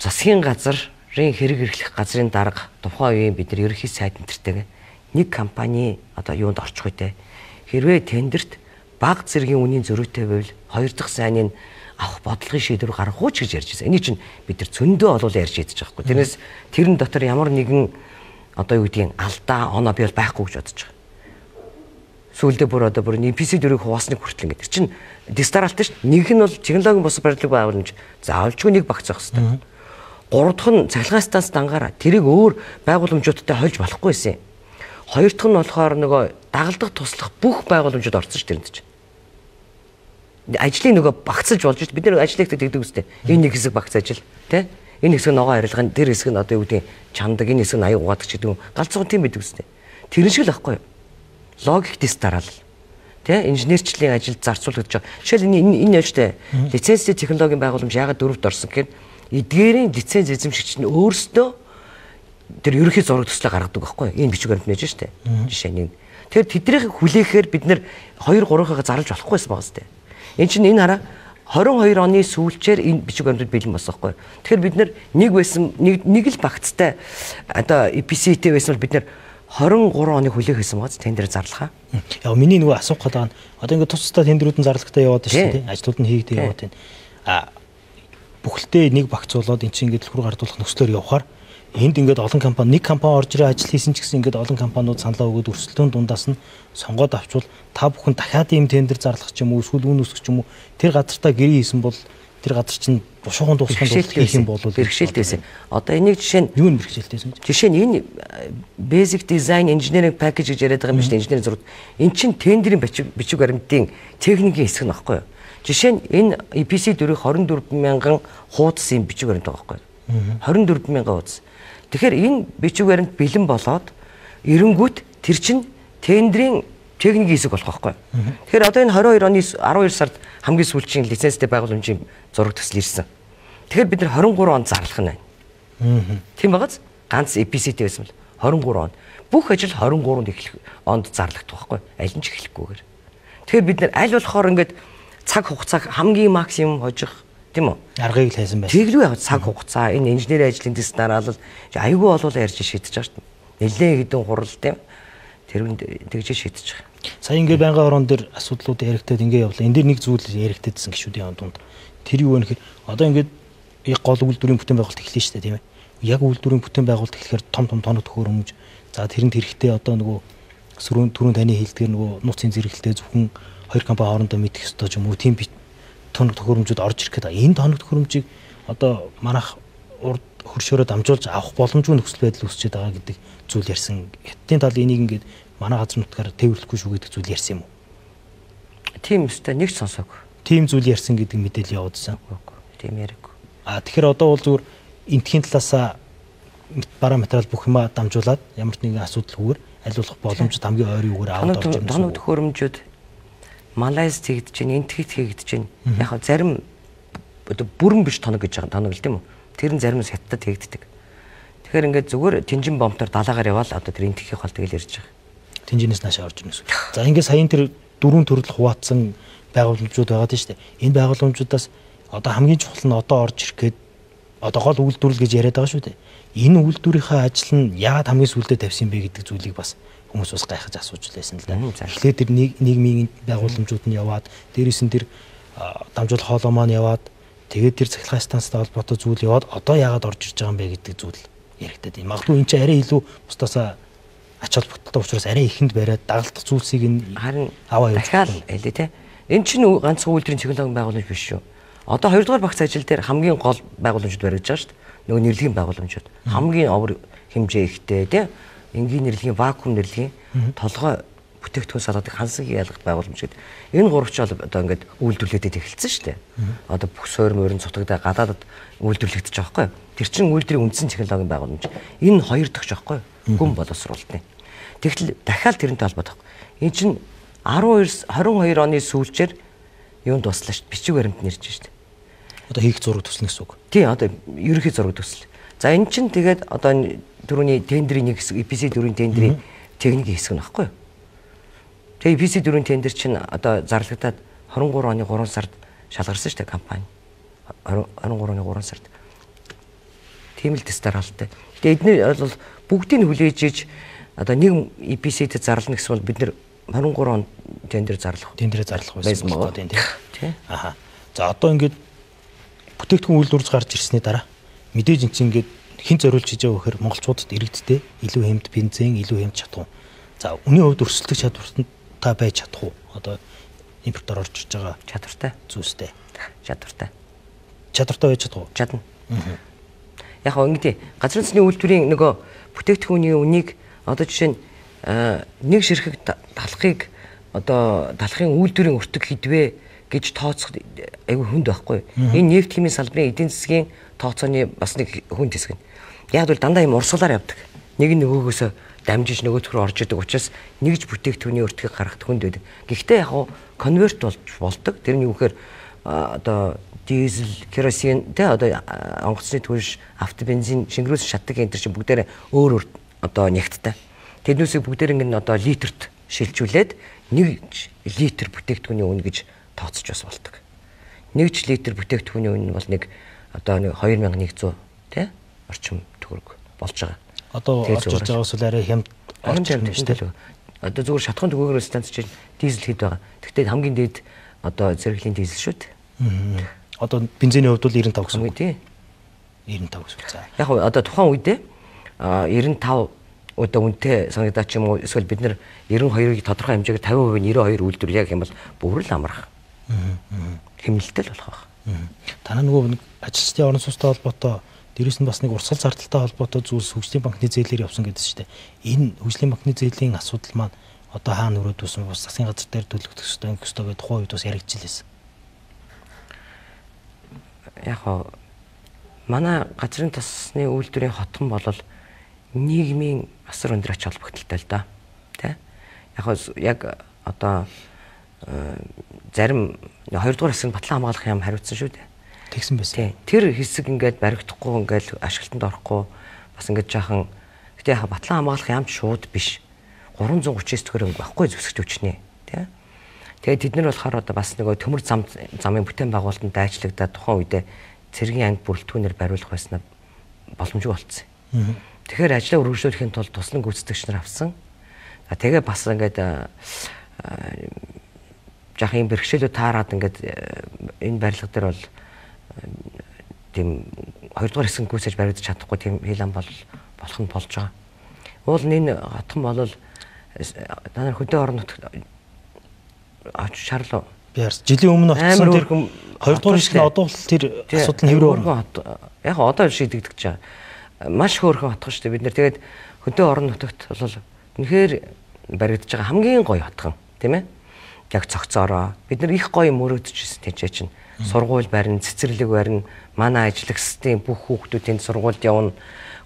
засгийн газрын хэрэг эрхлэх газрын дарга тухайн үеийн бид нар ерөнхий сайд энтертэйгээ нэг компани одоо юунд орчих үедээ хэрвээ тендерт бага зэргийн үнийн зөрүүтэй байвал 2 дахь сайныг авах бодлогын шийдвэр гаргах уу ч гэж ярьж байсан. Энийг чинь бид нар зөндөө олол ярьж идэж байгаа хгүй. Тэрнээс тэрэн дотор ямар нэгэн одоо юу гэдгийг алдаа оноо би бол байхгүй гэж бодож байгаа. Сүүлдээ бүр одоо бүр EPC дөрөв хуваасныг хүртэл ингээд. Тэр чинь дистаралт шүү дээ. Нэг нь бол технологийн бос барилгын байгууламж заавалжгүй нэг багц авах хэрэгтэй. 3 дахь нь цахилгаан станц дангаараа тэрийг өөр байгууламжуудтай хольж болохгүй байсан. 2 дахь нь болохоор нөгөө дагалдах туслах бүх байгууламжууд орсон шүү дээ. Ажлыг нөгөө багцлж болж бид нар ажлыг тэгдэг үстэй. Энэ нэг хэсэг багц ажил тий? Энэ хэсэг ногоо арилгын тэр хэсэг нь одоо юу гэдэг чандаг энэ хэсэг нь аяг угаадаг ч гэдэг юм. Галзуу тийм байдаг үстэй. Тэр шиг л ахгүй юу? Логик дистарал. Тэ инженерчлийн ажилд зарцуулагдаж байгаа. Жишээл энэ яжтэй лицензийн технологийн байгууламж ягаад 4-т орсон гэхээр эдгээрийн лиценз эзэмшигч нь өөрсдөө тэр ерөнхий зураг төслөө гаргадаг байхгүй юу? Энэ бичиг баримт нээж штэ. Жишээ нь. Тэгэхээр тэднийг хүлээхээр бид нэр 2-3-ыг зарлаж болохгүйсэн байгаа сте. Энд чинь энэ хараа 22 оны сүүлчээр энэ бичиг баримтууд бэлэн болсон байхгүй. Тэгэхээр бид нэг байсан нэг л багцтай одоо EPC-тэй байсан бол бид 23 оны хүлээх гэсэн байгаа тендер зарлахаа. Яг миний нөгөө асуух гэдэг нь одоо ингээд тусдаа тендерүүдэн зарлахтаа яваад шүү дээ. Ажлууд нь хийгдээ яваад байна. Бүхэлдээ нэг багцуулаад эн чинь ингээд дэлгүүр гардуулах нөхцлөөр явахаар энд ингээд олон компани нэг компани орж ирээ ажил хийсэн ч гэсэн ингээд олон компаниуд саналаа өгөөд өрсөлдөөн дундаас нь сонгоод авчвал та бүхэн дахиад ийм тендер зарлах ч юм уу эсвэл үн үсгэх ч юм уу тэр газартаа гэрээ хийсэн бол тэр газар чинь бушуухан дуусганд хийх юм бол бэрхшээлтэйсэн. Одоо энийг жишээ нь юу нь бэрхшээлтэйсэн? Жишээ нь энэ basic design engineering package гэж яриад байгаа юм шүү дээ. Инженерийн зураг. Эн чинь тендерийн бичиг баримтын техникийн хэсэг нь баггүй юу? Жишээ нь энэ EPC дөрөв 24,000 хуудас юм бичиг баримт байгаа байхгүй юу? 24,000 хуудас. Тэгэхээр энэ бичиг баримт бэлэн болоод эренгүүт тэр чинь тендерийн техникийн хэсэг болох байхгүй юу? Тэгэхээр одоо энэ 22 оны 12 сард хамгийн сүүлчийн лицензтэй байгууламжийн зураг төсөл ирсэн. Тэгэхээр бид нар 23 онд зарлах нь байна. Тийм багаз ганц EPC-тэй байсан бол 23 онд. Бүх ажил 23-нд эхлэх онд зарлагдах байхгүй юу? Аль нь ч эхлэхгүйгээр. Тэгэхээр бид нар аль болохоор ингээд цаг хугацааг хамгийн максимум хожих тийм үү? Аргыг л хайсан байсан. Тэглүү яг цаг хугацаа энэ инженерийн ажлын тест дараалал аюулгүй болов ярьж шийдэж байгаа шүү дээ. Нэлээд хэдэн хурал тийм тэрүүнд тэгж шийдэж байгаа. Сая ингээд байнгын орон дээр асуудлууд яригдаад ингээд явлаа. Энд дээр нэг зүйл яригдадсэн гişүүдийн дунд. Тэр юу вэ гэхээр одоо ингээд гол үйлдвэрийн бүтээн байгуулалт эхлэв шүү дээ тийм ээ. Яг үйлдвэрийн бүтээн байгуулалт эхлэхээр том тоног төхөөрөмж за тэрэнд хэрэгтэй одоо нөгөө түрүүн таны хэлдгээр нөгөө нууцын зэрэгэлтэй зөвхөн хоёр компани хоорондоо мэдэх ёстой ч юм уу тийм тоног төхөөрөмжүүд орж ирэх гэдэг. Энэ тоног төхөөрөмжийг одоо манайх урд хөршөөрөө дамжуулж авах боломжгүй нөхцөл байдал үүсчээд байгаа гэдэг зүйл ярьсан. Хятадын тал энийг ингээд манай газар нутгаар тээвэрлэхгүй шүү гэдэг зүйл ярьсан юм уу? Тийм өстой нэг ч сонсоогүй. Тийм зүйл ярьсан гэдэг мэдээлэл явуулсан. Тийм яриаг. Тэгэхээр одоо бол зүгээр энтхийн талаасаа бараа материал бүх юма дамжуулаад ямар ч нэгэн асуудалгүйгээр аливуулах боломжтой хамгийн ойрын үгээр аваад орж ирсэн. Тоног төхөөрөмжүүд Малайз тэгдэж чинь, энтхийд тэгдэж чинь. Яг зарим одоо бүрэн биш тоног гэж байгаа тоног л тийм үү? Тэр нь зарим нь хятадд тэгддэг. Тэгэхээр ингээд зүгээр тэнжин бомтоор далаагаар яваал одоо тэр энтхийн хол тэгэл ярьж байгаа. Тэнжинээс наашаа орж ирнэ гэсэн. За ингээд саяын тэр дөрвөн төрөл хуваацсан байгууламжууд байгаа тийм шүү дээ. Энэ байгууламжуудаас одоо хамгийн чухал нь одоо орж ирэх гээд одоо гол үйлдвэрлэл гэж яриад байгаа шүү дээ. Энэ үйлдвэрийнхээ ажил нь яагаад хамгийн сүүлдээ тавьсан бэ гэдэг зүйлийг бас хүмүүс бас гайхаж асууж лээсэн л да. Эхлээд тэр нийгмийн байгууламжууд нь яваад дээрээс нь тэр дамжуулах хоолой маань яваад тэгээд тэр цахилгаан станцтай холбоотой зүйл яваад одоо яагаад орж ирж байгаа юм бэ гэдэг зүйл яригдаад байна. Магадгүй энэ чинь арай илүү бусдаасаа ач холбогдолтой учраас арай ихэнд бариад дагалдах зүйлсийг нь харин аваа явуулж дахиад элэ те. Энэ чинь ганцхан үйлдвэрийн технологийн байгууламж биш шүү. Одоо 2 дугаар багц ажил дээр хамгийн гол байгууламжууд баригдаж байгаа шүү дээ. Нөгөө нэрлэгийн байгууламжууд. Хамгийн овор хэмжээ ихтэй те. Энгийн нэрлэгийн вакуум нэрлэгийн толгой бүтээгдэхүүн салгадыг хансан ялгах байгууламж гэдэг. Энэ гурвч бол одоо ингээд үйлдвэрлэгдээд эхэлсэн шүү дээ. Одоо бүх суур мөрөн цутагдаа гадаадд үйлдвэрлэгдэж байгаа байхгүй. Тэр чин үйлдвэрийн үндсэн технологийн байгууламж. Энэ хоёр дахь байхгүй. Гүн боловсруулалтын. Тэгтэл дахиад тэрнтэй холбоотой. Энэ чин 22 оны сүүлчээр юунд туслаа шүү. Бичиг баримт нэрж шүү дээ. Одоо хийх зураг төсөл гэсэн үг. Тий, одоо ерөнхий зураг төсөл. За энэ чин тэгээд одоо түрүүний тендерийн нэг хэсэг EPC 4-ийн тендерийн техникийн хэсэг нь баггүй юу? Тэгээ EPC 4-ийн тендер чин одоо зарлагдаад 23 оны 3 сард шалгарсан шүү дээ компани. 23 оны 3 сард. Тийм л тест дараалтай. Тэгээ эдгээр бол бүгдийг хүлээж иж одоо нэг EPC-д зарлана гэсэн бол бид нэр 23 он тендер зарлах. Тендерээ зарлах байсан болоо тийм. Аха. За одоо ингээд бүтээгдэхүүн үйлдвэрж гарч ирсний дараа мэдээж энэ чинь ингээд хин зориулж хийж байгаа гэхээр монголчуудад иргэдтэй илүү хэмт бензин, илүү хэмт чадах уу. За үнийн хувьд өрсөлдөх чадварт та байж чадах уу? Одоо импортоор орж ирж байгаа чадвартай зүйлстэй. Чадвартай. Чадвартай байж чадах уу? Чадна. Яг ингээд газрын засгийн үйлдвэрийн нөгөө бүтээгдэхүүний үнийг одоо жишээ нь нэг ширхэг талахыг одоо талахын үйлдвэрийн өртөг хідвэ гэж тооцох айгүй хүнд байхгүй. Энэ нефт химийн салбарын эдийн засгийн тооцооны бас нэг хүнд хэсэг нь. Яг бол дандаа юм урсгалаар явдаг. Нэг нөгөөгөөсөө дамжиж нөгөөх рүү орж идэг учраас нэгж бүтээгдэхүүний өртгийг гаргахад хүнд байдаг. Гэхдээ яг конверт болж болдог. Тэр нь юу гэхээр одоо дизель, керосин тэ одоо онгоцны түлш, автобензин, шингэрүүлсэн шатдаг энэ төр чинь бүгдээрээ өөр өөр одоо нягттай. Тэднүүсийг бүгдээр ингэ одоо литрт шилжүүлээд 1 литр бүтээгдэхүүний үнэ гэж тооцож бас болдог. 1 литр бүтээгдэхүүний үнэ бол нэг одоо 2100 тий орчим төгрөг болж байгаа. Одоо орж ирж байгаа эсвэл арай хямд орж ирж байна. Одоо зүгээр шатхын төгөөгөр станц чинь дизель хэд байгаа. Тэгтээ хамгийн дээд одоо зэрэглийн дизель шүү дээ. Одоо бензиний хувьд бол 95 гэсэн үг тий. 95 гэсэн үг. За. Яг одоо тухайн үедээ 95 одоо үнэтэй санагдаа ч юм уу эсвэл бид нэр 92-ыг тодорхой хэмжээгээр 50% 92 үйлдвэр яг юм бол бүр л амрах. Хэмнэлтэл болох байх. Танаа нөгөө ажилчдын орон сууцтай холбоотой дээрээс нь бас нэг урсгал зардалтай холбоотой зүйлс хөгжлийн банкны зээлээр явсан гэдэг чинь энэ хөгжлийн банкны зээлийн асуудал маань одоо хаана өрөөдүүлсэн бас засгийн газар дээр төлөгдөх ёстой ингэх ёстой гэдэг тухайн үед бас яригдчихлээсэн. Яг манай газрын тосны үйлдвэрийн хотхон болол нийгмийн асар өндөр ач холбогдолтой л да. Тэ? Яг одоо зарим 2 дугаар хэсэг нь батлан хамгаалах юм хариуцсан шүү дээ. Тэгсэн байсан. Тэр хэсэг ингээд баригдахгүй ингээд ашиглалтанд орохгүй бас ингээд жаахан гэтээ яг батлан хамгаалах юм шууд биш. 339 төгрөг байхгүй зөвсгч хүчнээ. Тэ? Тэгээд тэд нар болохоор одоо бас нөгөө төмөр замын бүтээн байгуулалтанд дайчлагдаад тухайн үедээ цэргийн анги бүрэлдэхүүнээр бариулах байснаа боломжгүй болцсон. Тэгэхээр ажлаа үргэлжлүүлэхийн тулд туслан гүйцэтгэгч нар авсан. Тэгээ бас ингээд жаахан юм бэрхшээлүүд таарад ингээд энэ барилга дээр бол тийм 2 дугаар хэсэг гүйцэж баригдаж чадахгүй тийм хилан болох нь болж байгаа. Уул энэ хотхон болол та нар хөдөө орон нутагт шаарлаа. Би харс жилийн өмнө очсон тэр 2 дугаар хэсэг нь одоо бол тэр асуудал нь хэврээ яг одоо шийдэгдэж байгаа. Маш хөөрхөн хотхон шүү дээ. Бид нэр тэгээд хөдөө орон нутагт бол үнэхээр баригдаж байгаа хамгийн гоё хотхон тийм ээ. Яг цогцоороо бид нар их гоё мөрөөдөжсэн тийч чинь сургууль барина, цэцэрлэг барина, манай ажлагчдын бүх хүүхдүүд энд сургуульд явна.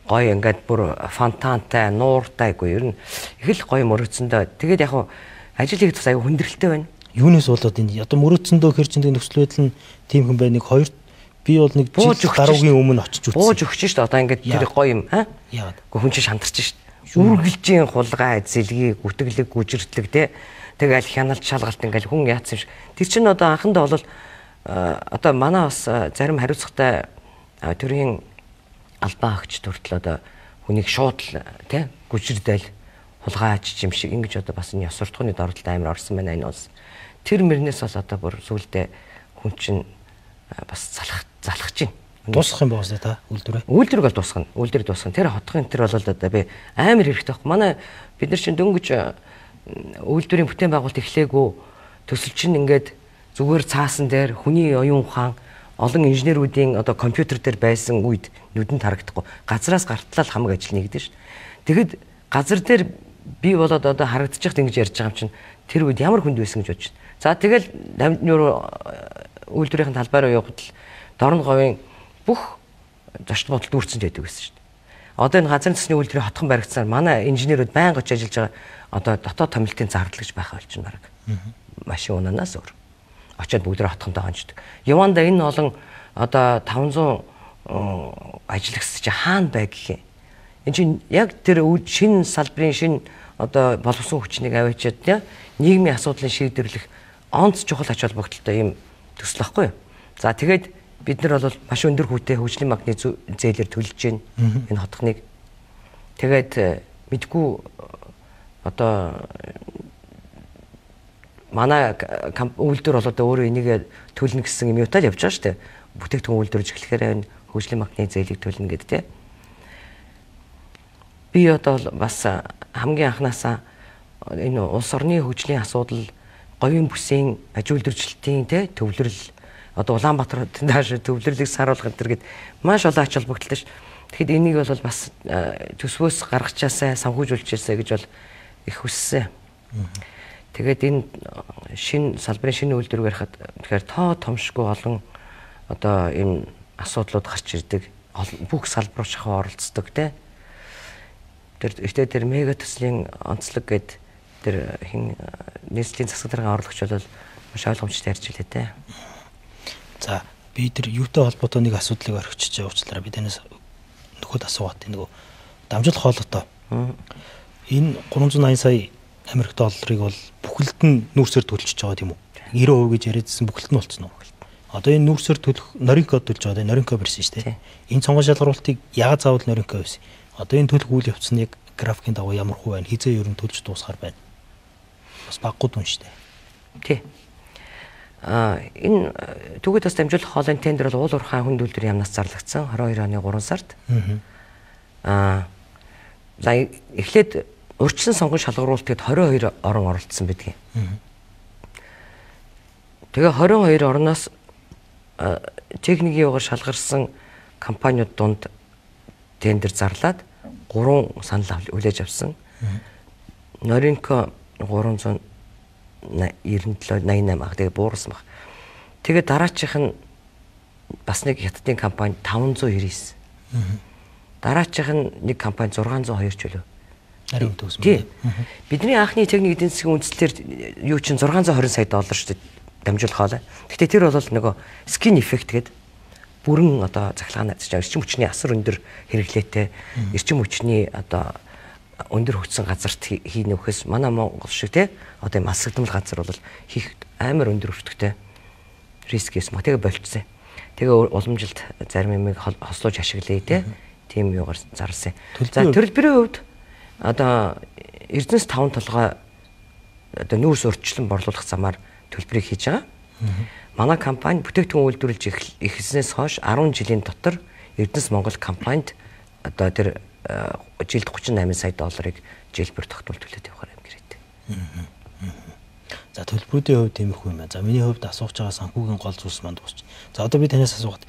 Гоё ингээд бүр фонтантай, нууртай гоо ер нь их л гоё мөрөөдсөндөө. Тэгээд яг ажил хийх тус аюу хүндрэлтэй байна. Юунаас болоод энэ одоо мөрөөдсөндөө хэр чинь нөхцөл байдал нь тийм хүн байна. Нэг хоёр би бол нэг гаруугийн өмнө очиж үзсэн. Бууж өгч шүү дээ. Одоо ингээд тэр гоё юм аа. Яагаад? Гэхдээ хүн чинь шантарч шүү дээ. Үргэлжийн хулгай, зэлгийг, гүтгэлэг, гүжиртлэг те. Тэгэл хяналт шалгалт ингээл хүн яатсан юм шиг. Тэр чинь одоо анхандаа бол одоо манай бас зарим хариуцлагатай төрийн албан агч төртөл одоо хүнийг шууд те гүжирдэл хулгайч юм шиг ингэж одоо бас энэ ёс суртахууны дордолд амар орсон байна энэ улс. Тэр мөрнөөс бол одоо бүр сүулдэ хүн чинь бас залах чинь. Дуусах юм байна уу та үйлдвэрээ? Үйлдвэрийг бол дуусгана. Үйлдвэрийг дуусгана. Тэр хотхон тэр бол одоо би амар хэрэгтэй байхгүй. Манай бид нар чинь дөнгөж үйлдвэрийн бүтээн байгуулалт эхлэегүй төсөл чинь ингээд зүгээр цаасан дээр хүний оюун ухаан олон инженеруудын одоо компьютер дээр байсан үед нүдэнд харагдахгүй. Газраас гартлал хамаг ажил нэгдэж шүү. Тэгэд газар дээр би болоод одоо харагдчих ингэж ярьж байгаа юм чинь тэр үед ямар хүнд байсан гэж бодож байна. За тэгэл үйлдвэрийн талбай руу явхад л дорн говийн бүх зочд бодолд дүүрсэн байдаг байсан шүү дээ. Одоо энэ газрын төсний үйлдвэрийн хотхон баригдсаар манай инженерүүд байнга очиж ажиллаж байгаа одоо дотоод томилтын зардал гэж байх болж байна. Машин унаанаас өөр. Очоод бүгдээ хотхондоо хонждог. Яванда энэ олон одоо 500 ажиллагч чи хаана бай гэх юм. Энд чинь яг тэр шинэ салбарын шинэ одоо боловсон хүчнийг аваачаад нийгмийн асуудлыг шийдвэрлэх онц чухал ач холбогдолтой юм төсөл байхгүй юу. За тэгээд бид нар бол маш өндөр хүүтэй хөгжлийн банкны зээлээр төлж гин энэ хотхныг. Тэгээд мэдгүй одоо манай үйлдвэр бол одоо өөрөө энийг төлнө гэсэн юм юутай л явж байгаа шүү дээ. Бүтээгдэхүүн үйлдвэрж эхлэхээр энэ хөгжлийн банкны зээлийг төлнө гэдэг тийм. Би одоо бас хамгийн анханасаа энэ улс орны хөгжлийн асуудал, говийн бүсийн аж үйлдвэржилтийн тийм төвлөрөл одоо Улаанбаатар дааш төвлөрлийг сааруулах энэ гээд маш олон ач холбогдолтой ш. Тэгэхэд энийг бол бас төсвөөс гаргачаасаа санхүүжүүлчихээсэй гэж бол их хүссэн. Тэгээд энэ шинэ салбарын шинэ үйлдвэр гарахад тэгэхээр тоо томшгүй олон одоо энэ асуудлууд гарч ирдэг. Бүх салбар руу шахаа оролцдог те. Тэр мега төслийн онцлог гээд тэр хин нийслэлийн засаг даргын орлогч бол маш ойлгомжтой ярьж илээ те. За би тэр юутай холбоотой нэг асуудлыг орхичих явуулчлаараа би танаас нөхөд асуугаад нөгөө дамжуулах хоолойтой. Энэ 380 сая Америк долларыг бол бүхэлд нь нүүрсээр төлчихөж байгаа тийм үү? 90% гэж яриадсэн бүхэлд нь болцсон уу? Одоо энэ нүүрсээр төлөх Норинко төлж байгаа тийм Норинко барьсан шүү дээ. Энэ цонгон шалгаруултыг ягаад заавал Норинко байсан? Одоо энэ төлөх үйл явц нь яг графикийн дагуу ямар хувь байна? Хизээ ер нь төлж дуусгаар байна. Бас баггүй дүн шүү дээ. Тий. Энэ түүхэд бас дамжуулах хоолойн тендер бол уул уурхай хүнд үйлдвэр яамнаас зарлагдсан 22 оны 3 сард. За эхлээд урьдчилан сонгон шалгаруулалтад 22 орон оролцсон байдгийг. Тэгээ 22 орноос техникийн югаар шалгарсан компаниуд донд тендер зарлаад 3 санал хүлээж авсан. Норинко 397 88 ах тэгээ буурсан баг. Тэгээ дараачих нь бас нэг хятадын компани 599. Дараачих нь нэг компани 602 ч үлээ. Ариун төгс. Тий. Бидний анхны техник эдийн засгийн үндэслэлээр юу чинь 620 сая доллар шүү дээ дамжуулах хоолой. Гэхдээ тэр бол нөгөө скин эффект гэдэг бүрэн одоо захлагаанаа эрчим хүчний асар өндөр хэрэглээтэй эрчим хүчний одоо өндөр хөгжсөн газарт хийнэ вөхөөс манай Монгол шиг те одоо масагдмал газар бол хийх амар өндөр өртөгтэй рискээс мө тэгээ болцсон. Тэгээ уламжилт зарим юмыг хослуулж ашиглая те тийм юугаар зарласан. За төлбөрийн хувьд одоо Эрдэнэс 5 толгой одоо нүүрс урьдчилан борлуулах замаар төлбөрийг хийж байгаа. Манай компани бүтээгдэхүүн үйлдвэрлэж эхэлснээс хойш 10 жилийн дотор Эрдэнэс Монгол компанид одоо тэр жилд 38 сая долларыг жилбэр тогтмол төлөөд явахаар юм гэрээтэй. За төлбөрүүдийн хувьд тиймэрхүү юм байна. За миний хувьд асууж байгаа санхүүгийн гол зүйлс манд дуусч. За одоо би танаас асуухад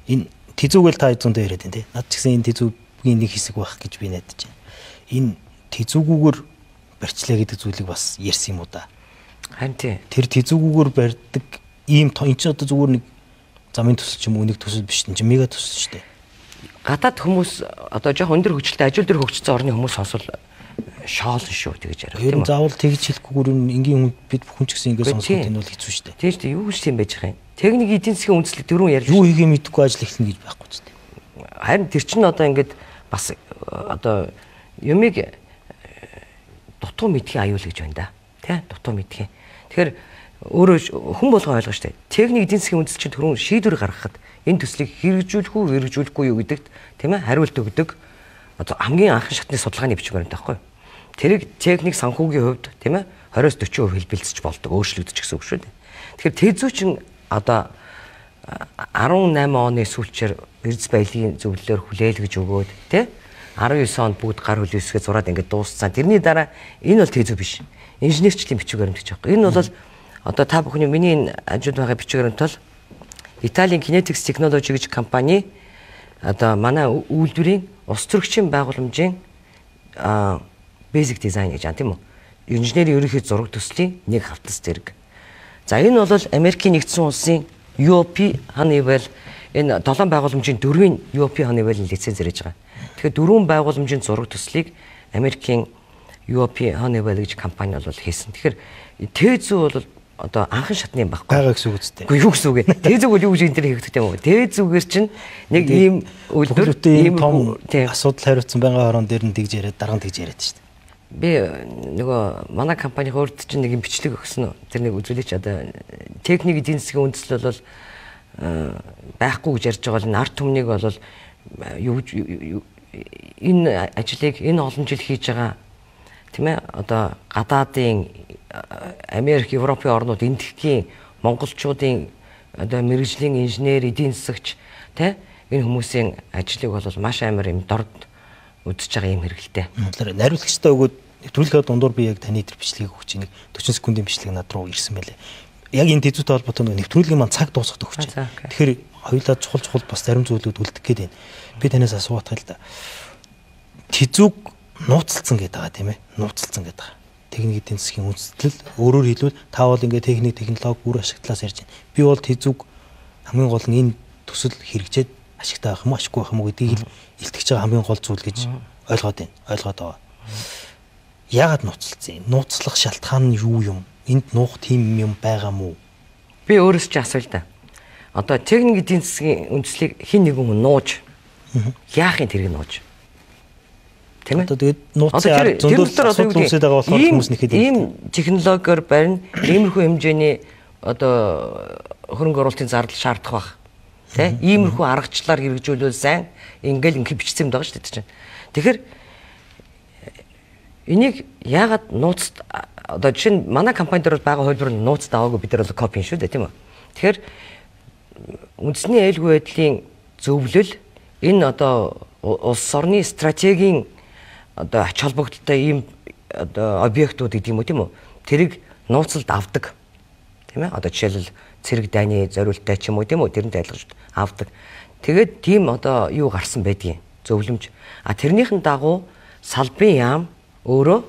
энэ тэзүүгэл та эзэндээ яриад байна тий. Над ч гэсэн энэ тэзүүгийн нэг хэсэг байх гэж би найдаж байна. Энэ тэзүүгүүгээр барьчлаа гэдэг зүйлийг бас ярьсан юм уу да. Харин тий. Тэр тэзүүгүүгээр барьдаг ийм энэ ч одоо зүгээр нэг замын төсөл ч юм уу нэг төсөл биш энэ мега төсөл шүү дээ. Гадаад хүмүүс одоо жоох өндөр хөгжилтэй ажил дээр хөгжсөн орны хүмүүс сонсвол шоолн шүү тэгэж яриа. Ер нь заавал тэгж хэлэхгүйгээр энгийн бид бүхэн ч гэсэн ингэ сонсоход энэ бол хэцүү шүү дээ. Тийм шүү дээ. Юу гэж юм байж байгаа юм. Техник эдийн засгийн үндэслэл дөрвөн ярьж юу хийгээ мэдэхгүй ажил эхлэнэ гэж байхгүй ч дээ. Харин тэр чинь одоо ингээд бас одоо юмыг дутуу мэдхийн аюул гэж байна да. Тэ? Дутуу мэдхийн. Тэгэхээр өөрөө хүн болгоо ойлгоо штэ. Техник эдийн засгийн үндэслэл чинь түрүүн шийдвэр гаргахад энэ төслийг хэрэгжүүлэх үү, хэрэгжүүлэхгүй юу гэдэгт тийм ээ хариулт өгдөг. Одоо хамгийн анхны шатны судалгааны бичиг баримт байхгүй юу? Тэрийг техник санхүүгийн хувьд тийм ээ 20-40% хэлбэлцэж болдог, өөрчлөгдөж гэсэн үг шүү дээ. Тэгэхээр тэзүү чинь одоо 18 оны сүүлчээр эрдэс баялагын зөвлөлөөр хүлээлгэж өгөөд тийм 19 онд бүгд гар хөлөөсгөө зураад ингээд дууссан. Тэрний дараа энэ бол тэзүү биш. Инженерчлийн бичиг баримт гэж байгаа. Энэ бол одоо та бүхний миний энэ ажууд байгаа бичиг баримт бол Италийн Kinetics Technology гэж компани одоо манай үйлдвэрийн ус зөрөгчийн байгууламжийн basic design гэж аа тийм үү? Инженерийн ерөнхий зураг төслийн нэг хавтас зэрэг. За энэ бол Америкийн нэгдсэн улсын UOP Honeywell энэ 7 байгууламжийн 4-ийн UOP Honeywell-ийн лиценз зарж байгаа. Тэгэхээр 4 байгууламжийн зураг төслийг Америкийн UOP Honeywell гэж компани бол хийсэн. Тэгэхээр тэзүү бол одоо анхан шатны байхгүй. Байгаа гэсэн үг үстэй. Үгүй юу гэсэн үг вэ? Тэзүүг бол юу гэж энэ төр хийгдэх юм бэ? Тэзүүгээр чинь нэг ийм үйлдвэр ийм том асуудал хариуцсан байгаа хорон дээр нь тэгж яриад дараа нь тэгж яриад шүү дээ. Би нөгөө манай компани хурд чинь нэг юм бичлэг өгсөн. Тэр нэг үзүүлээч одоо техник эдийн засгийн үндэслэл бол байхгүй гэж ярьж байгаа бол энэ арт түмнийг бол энэ ажлыг энэ олон жил хийж байгаа тийм ээ одоо гадаадын Америк, Европын орнууд эндхийн монголчуудын одоо мэргэжлийн инженер, эдийн засагч тийм энэ хүмүүсийн ажлыг бол маш амар юм дорд үдсэж байгаа юм хэрэгэлтэй. Нариулагчтай өгөөд нэвтрүүлгийн дундуур би яг таны тэр бичлэгийг өгч нэг 40 секундын бичлэг над руу ирсэн байлээ. Яг энэ тэзүүтэй холбоотой нэг нэвтрүүлгийн маань цаг дуусахад өгч. Тэгэхээр хоёулаа чухал бас зарим зүйлүүд үлдэх гээд байна. Би танаас асуух л да. Тэзүүг нууцлцсан гэдэг байгаа тийм ээ. Нууцлцсан гэдэг байгаа. Техник эдийн засгийн үндэслэл өөрөөр хэлбэл та бол ингээ техник технологи бүр ашигтлаас ярьж байна. Би бол тэзүүг хамгийн гол нь энэ төсөл хэрэгжээд ашигтай байх юм уу, ашиггүй байх юм уу гэдгийг илтгэж байгаа хамгийн гол зүйл гэж ойлгоод байна. Ойлгоод байгаа. Яагаад нууцлцсан юм? Нууцлах шалтгаан нь юу юм? Энд нуух тийм юм байгаа мó? Би өөрөөс ч асууя да. Одоо техник эдийн засгийн үндэслэлийг хэн нэгэн хүн нууж яахын тэрэг нууж. Тийм ээ. Одоо тэгээд нууцын ард зөндөл асуудал үүсээд байгаа болохоор хүмүүс нэхэд ийм технологиор барин иймэрхүү хэмжээний одоо хөрөнгө оруулалтын зардал шаардах баг. Тэ? Иймэрхүү аргачлалаар хэрэгжүүлвэл сайн ингээл бичсэн юм байгаа шүү дээ чинь. Тэгэхээр энийг яагаад нууцд одоо жишээ нь манай компани дээр байгаа хөлбөр нь нууцд аваагүй бид нар бол копи шүү дээ тийм үү. Тэгэхээр үндэсний аюулгүй байдлын зөвлөл энэ одоо улс орны стратегийн одоо ач холбогдолтой ийм одоо объектууд гэдэг юм уу тийм үү. Тэрийг нууцлд авдаг. Тийм ээ. Одоо жишээлбэл цэрэг дайны зориулттай ч юм уу тийм үү. Тэрнтэй айлгаж авдаг. Тэгээд тийм одоо юу гарсан байдгийг зөвлөмж. Тэрнийхэн дагуу салбарын яам өөрөө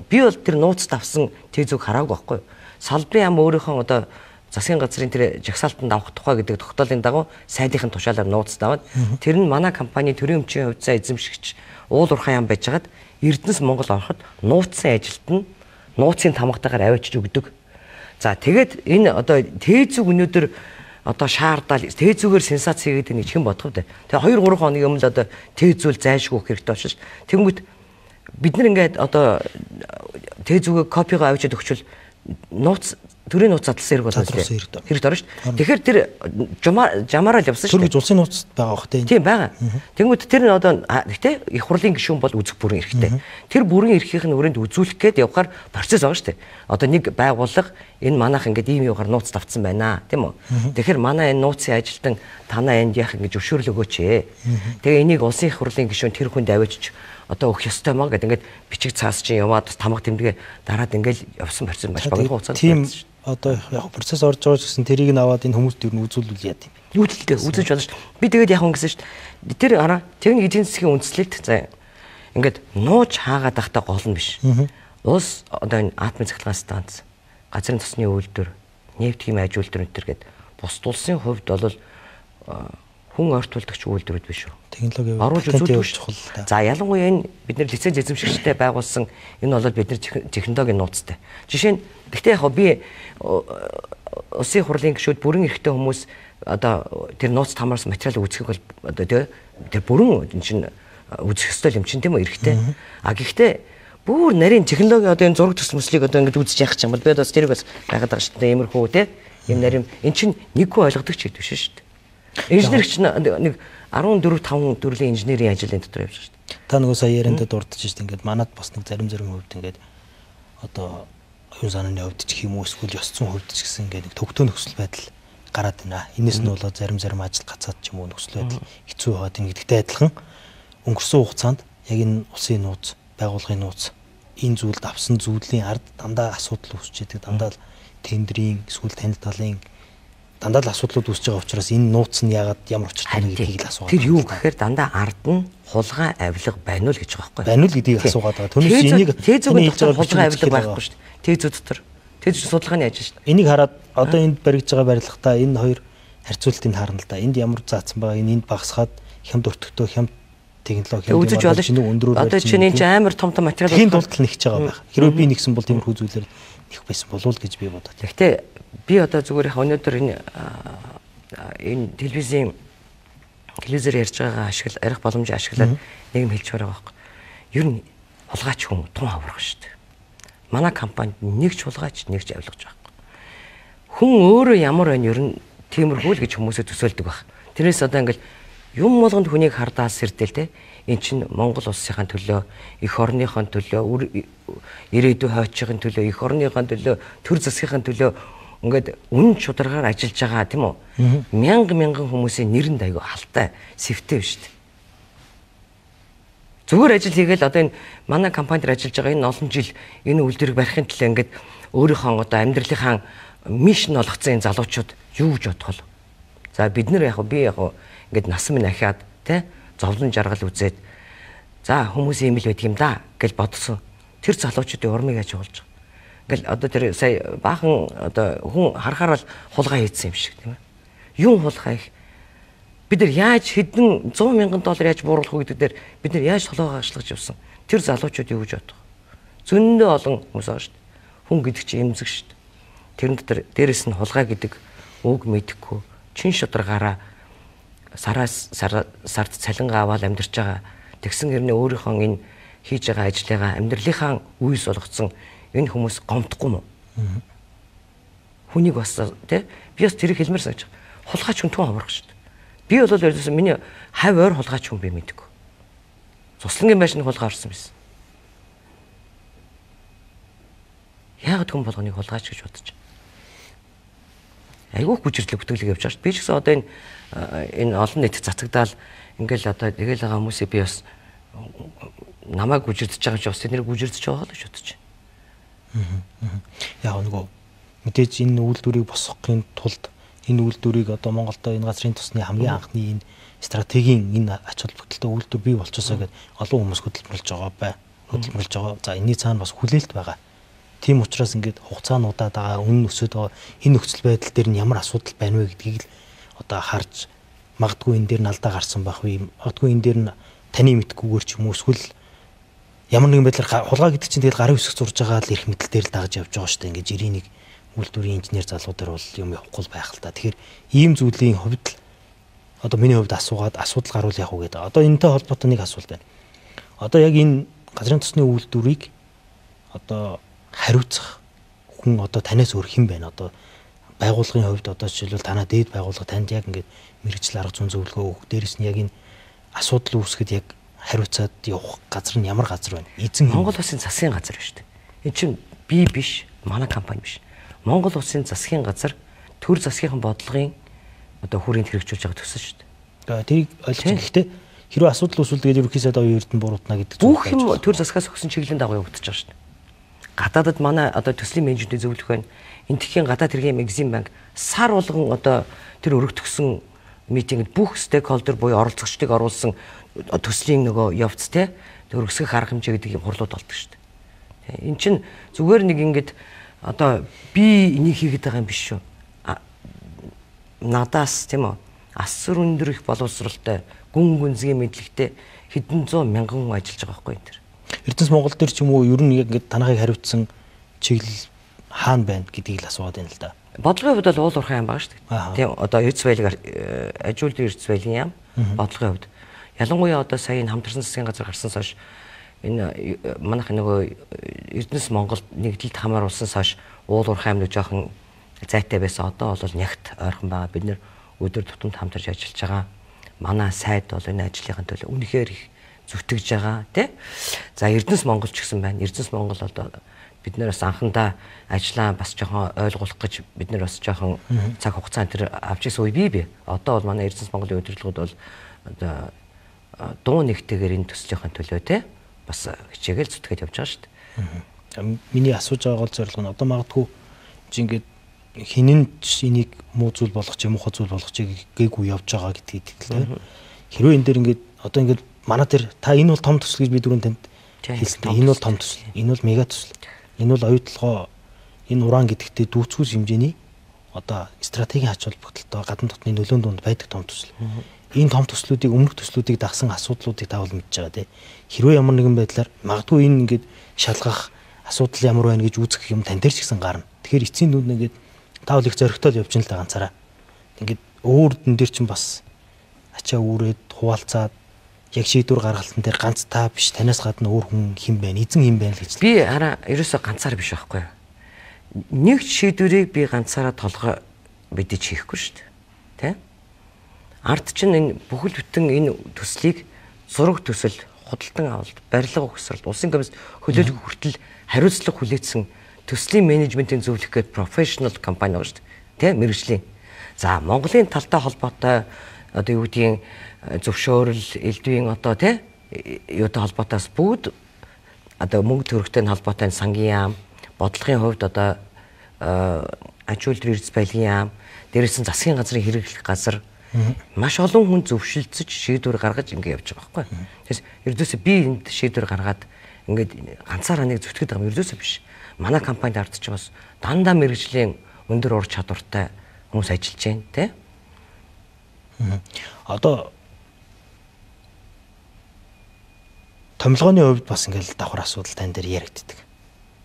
би бол тэр нууцд авсан тэзүүг хараагүй байхгүй юу. Салбарын яам өөрийнхөө одоо засгийн газрын тэр жагсаалтанд авах тухай гэдэг тогтоолын дагуу сайдынхын тушаалаар нууцд аваад тэр нь манай компани төрийн өмчийн хувьцаа эзэмшигч уул уурхай яам байжгаад Эрдэнэс Монгол ороход нууцын ажилт нь нууцын тамгатаагаар аваачиж өгдөг. За тэгээд энэ одоо тэзүүг өнөөдөр одоо шаардаад тэзүүгээр сенсац хийгээд нэг хэн бодох вэ? Тэгээ 2-3 хоногийн өмнө л одоо тэзүүл зайлшгүй хэрэгтэй болчих ш. Тэнгүүт бид нар ингээд одоо тэзүүгээ копиго авчиад өгчвөл нууц төрийн нууц задлсан хэрэг болоод хэрэг дөрөв ш. Тэгэхээр тэр жамаараа л явсан ш. Төрөж улсын нууцд байгаа бох тийм. Тийм байгаа. Тэнгүүт тэр нь одоо гэхдээ их хурлын гишүүн бол үзэх бүрэн эрхтэй. Тэр бүрэн эрхийг нь өрөөнд үзүүлэх гээд явахаар процесс байгаа ш. Одоо нэг байгууллага энэ манайх ингээд ийм юугаар нууц тавцсан байна тийм үү. Тэгэхээр манай энэ нууцын ажилтан танаа энд яах ингэж зөвшөөрөл өгөөч ээ. Тэгээ энийг улсын их хурлын гишүүн тэр хүнд авчиж одоо өгөх ёстой маа гэдэг ингээд бичиг цаас чинь яваад тамга тэмдэгэ дараад ингээд явсан процесс маш богино хугацаанд тийм одоо яг процесс орж байгаа гэсэн тэрийг нь аваад энэ хүмүүст юу үзүүлвэл яа тийм. Үүдэлтэй үзэж болно шүү дээ. Би тэгээд яг ингэсэн шүү дээ. Тэр араа техник эдийн засгийн үндслэлт за ингээд нууж хаагаад ахтай гол нь биш. Улс одоо энэ атомын цахилгаан станц, газрын тосны үйлдвэр, нефт химийн аж үйлдвэр энэ төр гээд бус улсын хувьд бол хүн ортуулдагч үйлдвэрүүд биш үү? Технологи оруулж үзүүлдэг чухал. За ялангуяа энэ бид нар лиценз эзэмшигчтэй байгуулсан энэ бол бид нар технологийн нууцтай. Жишээ нь гэхдээ яг би улсын хурлын гишүүд бүрэн эрхтэй хүмүүс одоо тэр нууц хамаарсан материал үүсгэх бол одоо тэр бүрэн энэ чинь үзэх ёстой юм чинь тийм үү эрхтэй. Гэхдээ бүр нарийн технологи одоо энэ зураг төсмөслийг одоо ингэж үзэж яах юм бол би бас тэрийг бас байгаад байгаа шүү дээ. Иймэрхүү те юм нарийн эн чинь нэггүй ойлгодог ч биш шүү дээ. Инженерч нэг 14-5 төрлийн инженерийн ажил энэ дотор явж байгаа шүү дээ. Та нөгөө сая яриандаа дурдж шүү дээ. Ингээд манад бас нэг зарим хувьд ингээд одоо оюун санааны хувьд ч юм уу эсвэл ёс зүйн хувьд ч гэсэн ингээд нэг төгтөө нөхцөл байдал гараад байна. Энэс нь болоод зарим ажил гацаад ч юм уу нөхцөл байдал хэцүү байгаад энэ гэдэгтэй адилхан өнгөрсөн хугацаанд яг энэ улсын нууц, байгууллагын нууц энэ зүйлд авсан зүйлийн ард дандаа асуудал үүсч идэг. Дандаа тендерийн эсвэл танил талын дандаа л асуудлууд үүсэж байгаа учраас энэ нууц нь яагаад ямар учиртай нэг гэдгийг л асуугаад. Тэр юу гэхээр дандаа ард нь хулгай авилга байна уу л гэж байгаа байхгүй. Байна уу л гэдгийг асуугаад байгаа. Түүнээс энийг тэзүүгийн дотор хулгай авилга байхгүй шүү дээ. Тэзүү дотор. Тэзүү судалгааны ажил шүү дээ. Энийг хараад одоо энд баригдж байгаа барилгатаа энэ хоёр харьцуултыг харна л да. Энд ямар заасан байгаа энд багасгаад хямд өртөгтөө хямд технологи өндрөөр одоо чинь энэ амар том материал тийм тултал нэгж байгаа байх. Хэрвээ би нэгсэн бол тиймэрхүү зүйлээр нэх байсан болов гэж би бодоод. Гэхдээ би одоо зүгээр яг өнөөдөр энэ телевизээр ярьж байгаа арих боломжийг ашиглаад нэг юм хэлж байгаа байхгүй. Ер нь хулгайч хүн тун хаврах шүү дээ. Манай компанид нэг ч хулгайч нэг ч авилгаж байхгүй. Хүн өөрөө ямар байна ер нь тиймэрхүү л гэж хүмүүсээ төсөөлдөг байх. Тэрнээс одоо ингээл юм болгонд хүнийг хардаа сэрдэл те. Эн чинь Монгол улсынхаа төлөө, эх орныхоо төлөө, ирээдүйн хойчгийн төлөө, эх орныхоо төлөө, төр засгийн төлөө ингээд үнэн чударгаар ажиллаж байгаа тийм үү? Мянган хүмүүсийн нэрэнд аягүй халтай сэвтэй биш үү? Зүгээр ажил хийгээл одоо энэ манай компанид ажиллаж байгаа энэ олон жил энэ үйлдвэрийг барихын төлөө ингээд өөрийнхөө одоо амьдралынхаа мишн олгоцсон энэ залуучууд юу гэж бодох вэ? За бид нар би ингээд нас минь ахиад тий зовлон жаргал үзээд за хүмүүс ийм л байдаг юм да гэж бодсон. Тэр залуучуудын урмыг яаж болж байгаа. Ингээл одоо тэр сая баахан одоо хүн харахаар л хулгай хийсэн юм шиг тийм ээ. Юу хулгай их бид нар яаж хэдэн 100 мянган доллар яаж бууруулах вэ гэдэг дээр бид нар яаж толгойгоо ашиглаж явсан. Тэр залуучууд юу гэж бодох. Зөндөө олон хүмүүс байгаа шүү дээ. Хүн гэдэг чинь эмзэг шүү дээ. Тэрэн дотор дээрэс нь хулгай гэдэг үг мэдэхгүй чин шударгаараа сард цалингаа аваад амьдарч байгаа. Тэгсэн хэрнээ өөрийнхөө энэ хийж байгаа ажлыгаа амьдралынхаа үйс болгоцсон энэ хүмүүс гомдохгүй мó. Хүнийг бас тий би бас тэрийг хэлмээр санаж байгаа. Хулгайч хүн түн амарх шүү дээ. Би бол ерөөсөө миний хав ойр хулгайч хүн би мэддэг. Цуслангийн байшин хулгай орсон байсан. Яг хүн болгоныг хулгайч гэж бодож. Айгүйх гүжирлэг бүтээлэг явж байгаа шүү дээ. Би ч гэсэн одоо энэ олон нийт цацагдаал ингээл одоо тэгэл байгаа хүмүүсээ би бас намайг гүжирдэж байгаа ч бас тэднийг гүжирдэж байгаа л гэж бодож байна. Яг нөгөө мэдээж энэ үйлдвэрийг босгохын тулд энэ үйлдвэрийг одоо Монголд энэ газрын тусны хамгийн анхны энэ стратегийн энэ ач холбогдолтой үйлдвэр бий болчихсоо гэдэг олон хүмүүс хөдөлмөрлж байгаа. За энэний цаана бас хүлээлт байгаа. Тийм учраас ингээд хугацаануудаа дагаа үнэн өсөд байгаа энэ нөхцөл байдал дээр нь ямар асуудал байна вэ гэдгийг л одоо харж магадгүй энэ дээр нь алдаа гарсан байх вэ? Магадгүй энэ дээр нь таны мэдгүйгээр ч юм уу эсвэл ямар нэгэн байдлаар хулгай гэдэг чинь тэгэл гарын үсэг зурж байгаа л эрх мэдэл дээр л дагаж явж байгаа шүү дээ. Ингээд жирийн нэг үйлдвэрийн инженер залуудаар бол юм явахгүй байх л та. Тэгэхээр ийм зүйлийн хувьд л одоо миний хувьд асуудал гарвал яах вэ гэдэг. Одоо энэтэй холбоотой нэг асуулт байна. Одоо яг энэ газрын тосны үйлдвэрийг одоо хариуцах хүн одоо танаас өөр хэн байна? Одоо байгууллагын хувьд одоо жишээлбэл танаа дээд байгууллага танд яг ингээд мэргэжил арга зүйн зөвлөгөө өгөх. Дээрээс нь яг энэ асуудал үүсгэхэд яг хариуцаад явах газар нь ямар газар байна? Эзэн Монгол Улсын засгийн газар шүү дээ. Энэ чинь би биш, манай компани биш. Монгол Улсын засгийн газар төр засгийн бодлогын одоо хүрээнд хэрэгжүүлж байгаа төсөл шүү дээ. Тэрийг ойлгож байна. Гэхдээ хэрвээ асуудал үүсвэлгээд ерөнхий сайд оюун эрдэнэ буруутна гэдэг бүх юм төр засгаас өгсөн чиглэлийн дагуу явагдаж байгаа шүү дээ. Гадаадад манай одоо төслийн менежментийн зөвлөх байна. Энэ тхийн гадаад хэргийн магазин банк сар болгон одоо тэр өргөтгсөн митингд бүх стейкхолдер буюу оролцогчдыг оруулсан төслийн нөгөө явц те өргөсгөх арга хэмжээ гэдэг юм хурлууд болдог шүү дээ. Эн чинь зүгээр нэг ингэдэг одоо би энийг хийгээд байгаа юм биш шүү. Надаас тийм үү асар өндөр их боловсралтай гүн гүнзгий мэдлэгтэй хэдэн зуун мянган хүн ажиллаж байгаа байхгүй энэ төр. Эрдэнэс Монгол дээр ч юм уу ер нь яг ингэ танахыг хариуцсан чиглэл хаана байна гэдгийг л асууад байна л да. Бодлогын хувьд бол уул уурхай юм байгаа шүү дээ. Тийм одоо эрдэс баялаг ажилтны эрдэс баялагын яам бодлогын хувьд. Ялангуяа одоо сая энэ хамтарсан засгийн газар гарснаас хойш энэ манайх нөгөө Эрдэнэс Монгол нэгдэлд хамааруулсан хойш уул уурхай аймаг жоохон зайтай байсан. Одоо бол нягт ойрхон байгаа. Бид нэр өдөр тутамд хамтарч ажиллаж байгаа. Манай сайд бол энэ ажлынхаа төлөө үнэхээр их зүтгэж байгаа тий. За Эрдэнэс Монгол ч гэсэн байна. Эрдэнэс Монгол одоо бид нэр бас анхандаа ажиллаа бас жоохон ойлгуулах гэж бид нэр бас жоохон цаг хугацаа тэр авч ирсэн үе бий. Одоо бол манай Эрдэнэс Монголын удирдлагууд бол одоо дуу нэгтэйгээр энэ төслийн төлөө тий бас хичээгээл зүтгээд явж байгаа шүү дээ. Миний асууж байгаа гол зорилго нь одоо магадгүй чи ингээд хинэн энийг муу зүйл болгох ч юм уу хоо зүйл болгох ч гээгүй явж байгаа гэдгийг хэлээ. Хэрвээ энэ дээр ингээд одоо ингээд манай дээр та энэ бол том төсөл гэж би дөрөв танд хэлсэн. Энэ бол том төсөл. Энэ бол мега төсөл. Энэ бол оюутлогоо энэ уран гэдэгтээ дүүцгүүс хэмжээний одоо стратегийн ач холбогдолтой гадна дотны нөлөөнд донд байдаг том төсөл. Энэ том төслүүдийг өмнөх төслүүдийг дагсан асуудлуудыг та бол мэдж байгаа тий. Хэрвээ ямар нэгэн байдлаар магадгүй энэ ингээд шалгах асуудал ямар байна гэж үзэх юм тань дээр ч гэсэн гарна. Тэгэхээр эцсийн дүнд ингээд та бол их зөрөгтэй явж ин л да ганцаараа. Ингээд өөр дэн дээр чинь бас ачаа үүрээд хуваалцаад яг шийдвэр гаргалтан дээр ганц та биш танаас гадна өөр хүн хэн байна, эзэн хэн байна гэж. Би араа ерөөсөө ганцаар биш байхгүй юу. Нэг шийдвэрийг би ганцаараа толгой бидэж хийхгүй шүү дээ. Тэ? Ард чинь энэ бүхэл бүтэн энэ төслийг зураг төсөл, худалдан авалт, барилга угсралт, улсын комисс хөлөөлөх хүртэл хариуцлага хүлээсэн төслийн менежментийн зөвлөх гээд профешнл компани байгаа шүү дээ. Тэ? Мэргэжлийн. За Монголын талтай холбоотой одоо юу гэдгийг зөвшөөрөл, элдвийн одоо тий юутай холбоотойс бүгд одоо мөнгө төрөхтэй холбоотой сангийн яам, бодлогын хувьд одоо ажилтны эрдэс баялагын яам, дээрээс нь засгийн газрын хэрэглэх газар маш олон хүн зөвшөлдсөж шийдвэр гаргаж ингэ явж байгаа байхгүй. Тэгээс ердөөсөө би энд шийдвэр гаргаад ингээд ганцаараа нэг зүтгэж байгаа юм ердөөсөө биш. Манай компанид ардч байгаас дандаа мэргэжлийн өндөр ур чадвартай хүмүүс ажиллаж байна тий. Одоо томилгооны хувьд бас ингээл давхар асуудал тань дээр яригддаг.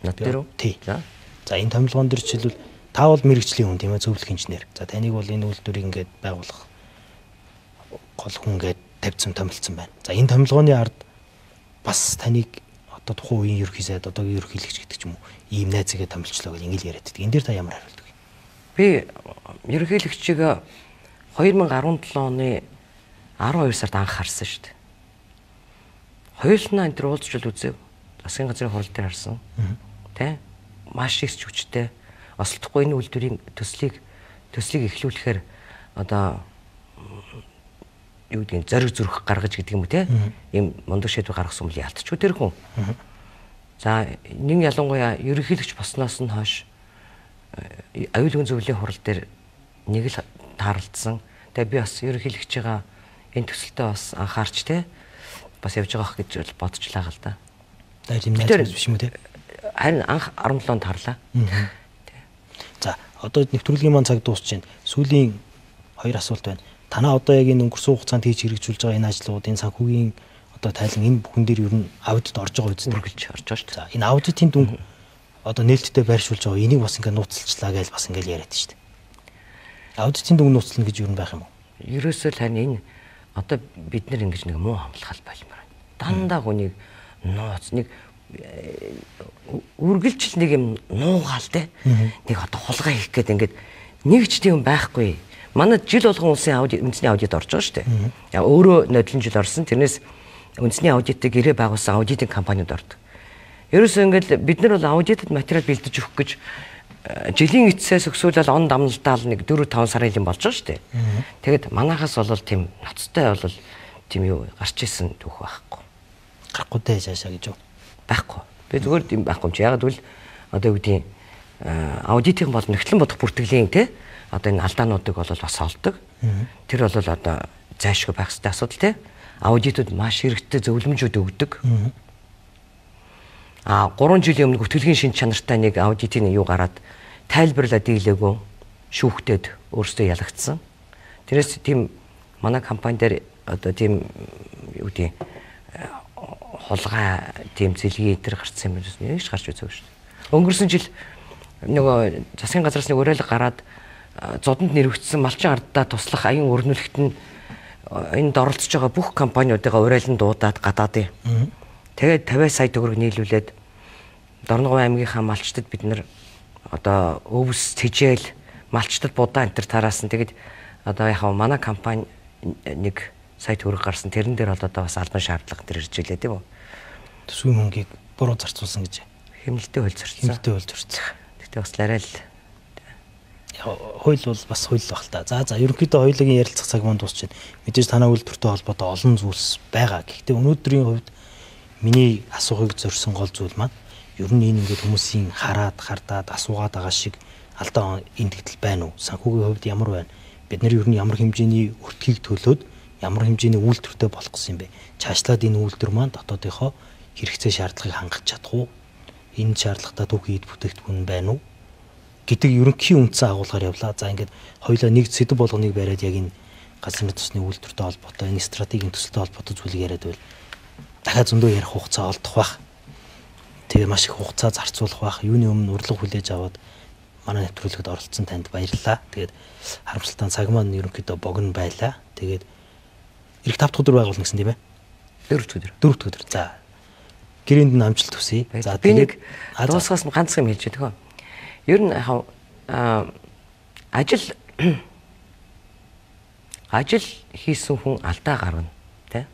Над дээр үү? Тий. За энэ томилгоон дээр жишээлбэл та бол мэргэжлийн хүн тийм ээ зөвлөх инженер. За таныг бол энэ үйлдвэрийг ингээд байгуулах гол хүн ингээд тавьсан томилсон байна. За энэ томилгооны ард бас таныг одоо тухайн үеийн ерөнхий сайд одоогийн ерөнхийлөгч гэдэг ч юм уу ийм найзыгээ томилчлоо гэж ингээл яриад байдаг. Энд дээр та ямар хариулт өгье? Би ерөнхийлөгчийг 2017 оны 12 сард анх харсан шүү дээ. Хоёулаа энэ төр уулзч үзэв. Засгийн газрын хурал дээр харсан. Тэ? Маш их хүчтэй. Осолдохгүй энэ үйлдвэрийн төслийг эхлүүлэхээр одоо юу гэдгийг зориг зүрх гаргаж гэдэг юм уу те? Ийм мундаг шийдвэр гаргасан юм яалтчгүй тэр хүн. За нэг ялангуяа ерөнхийлөгч босноос нь хойш аюулгүй зөвлөлийн хурал дээр нэг л тааралдсан. Тэгээ би бас ерөнхийлөгчийгаа энэ төсөлтөө бас анхаарч те бас явж байгаа х гэж бодчихлаа гал да. Тэр юм найз биш юм те. Харин анх 17-нд харлаа. За одоо нэвтрүүлгийн маань цаг дуусч байна. Сүүлийн хоёр асуулт байна. Танаа одоо яг энэ өнгөрсөн хугацаанд хийж хэрэгжүүлж байгаа энэ ажлууд энэ санхүүгийн одоо тайлан энэ бүхэн дээр ер нь аудит орж байгаа үст үргэлж орж байгаа шүү дээ. За энэ аудитын дүнг одоо нээлттэй байршуулж байгаа энийг бас ингээ нууцлалчлаа гэж бас ингээл яриад шүү дээ. Аудитын дүнг нууцлана гэж ер нь байх юм уу? Ерөөсөө л харин энэ одоо бид нар ингэж нэг муу хамлахал байлмаар байна. Дандаа гүнийг нууц нэг үргэлжил нэг юм нуугаал те. Нэг одоо хулгай хийх гээд ингээд нэг ч тийм байхгүй. Манай жил болгон улсын үндэсний аудит орж байгаа шүү дээ. Яа өөрөө нодлон жил орсон. Тэрнээс үндэсний аудитыг гэрээ байгуулсан аудитинг компаниуд ордог. Ерөөсөө ингээд бид нар бол аудитэд материал бэлдэж өгөх гэж жилийн эцсээс өксүүлэл он дамналдаал нэг 4-5 сарын юм болж байгаа шүү дээ. Тэгэд манайхаас бол тийм ноцтой бол тийм юу гарч исэн түүх байхгүй. Гарахгүй дээ шаашаа гэж юу? Байхгүй. Би зүгээр тийм байхгүй юм чи. Яг л одоо юу гэдэг аудитын бол нэгтлэн бодох бүртгэлийн те одоо энэ алдаануудыг бол бас олдог. Тэр бол одоо зайшгүй байх хэрэгтэй асуудал те. Аудитууд маш хэрэгтэй зөвлөмжүүд өгдөг. 3 жилийн өмнө хөтөлбөрийн шин чанартай нэг аудитын юу гараад тайлбарлаад дийлээгөө шүүхтэд өөрсдөө ялагдсан. Тэрээс тийм манай компани дээр одоо тийм юу гэдэг хулгай тийм зэлгийн энэ гарцсан юм биш нэг ч гарч үзээгүй шүү дээ. Өнгөрсөн жил нөгөө засгийн газраас нэг уриалга гараад зодонд нэрвэгдсэн малчин ардаа туслах аян өрнөлтөд нь энд оролцож байгаа бүх компаниудыгаа уриалан дуудаад гадаадын. Тэгээд 50 сая төгрөг нийлүүлээд Дорногов аймгийнхаа малчтад бид нар одоо өвс тэжээл малчтад будаа энэ төр тараасан. Тэгээд одоо яг манай компани 1 сая төгрөг гарсан. Тэрэн дээр бол одоо бас албан шаардлага тэр ирж илээ тийм үү? Төсвийн мөнгийг буруу зарцуулсан гэж. Хэмнэлтэд хууль зарцуулсан. Хэмнэлтэд хууль зарцуулсан. Тэгтээ бас ларай л хууль бол бас хууль баг л та. За ерөнхийдөө хоёулагийн ярилцах цаг маань дуусч байна. Мэдээж танаа үйлдвэртэй холбоотой олон зүйлс байгаа. Гэхдээ өнөөдрийн хувьд миний асуухыг зорьсон гол зүйл маань ер нь энэ ингээд хүмүүсийн хардаад асуугаад байгаа шиг алдаа энэ тэгтэл байна уу? Санхүүгийн хувьд ямар байна? Бид нар ер нь ямар хэмжээний өртгийг төлөөд ямар хэмжээний үйлдвэртэй болох гэсэн юм бэ? Цаашлаад энэ үйлдвэр маань дотоодынхоо хэрэгцээ шаардлагыг хангах чадах уу? Энэ шаардлагатай түүхий эд бүтээгдэхүүн байна уу? Гэдэг ерөнхий үндсэн агуулгаар явлаа. За ингээд хоёулаа нэг сэдв болгоныг бариад яг энэ газрын тосны үйлдвэртэй холбоотой, энэ стратегийн төсөлтэй холбоотой зүйлийг яриад байл. Дахиад зөндөө ярих хугацаа олдох бах. Тэгээ маш их хугацаа зарцуулах бах. Юуны өмнө урилга хүлээж аваад манай нэвтрүүлэгт оролцсон танд баярлалаа. Тэгээд харамсалтай цаг маань ерөнхийдөө богино байлаа. Тэгээд эх 5 дахь өдөр байгуулна гэсэн тийм ээ. 4 дахь өдөр. 4 дахь өдөр. За. Гэрээнд нь амжилт хүсье. За би нэг дуусгаас нь ганц юм хэлж байгаа. Ер нь ажил хийсэн хүн алдаа гаргана, тэ?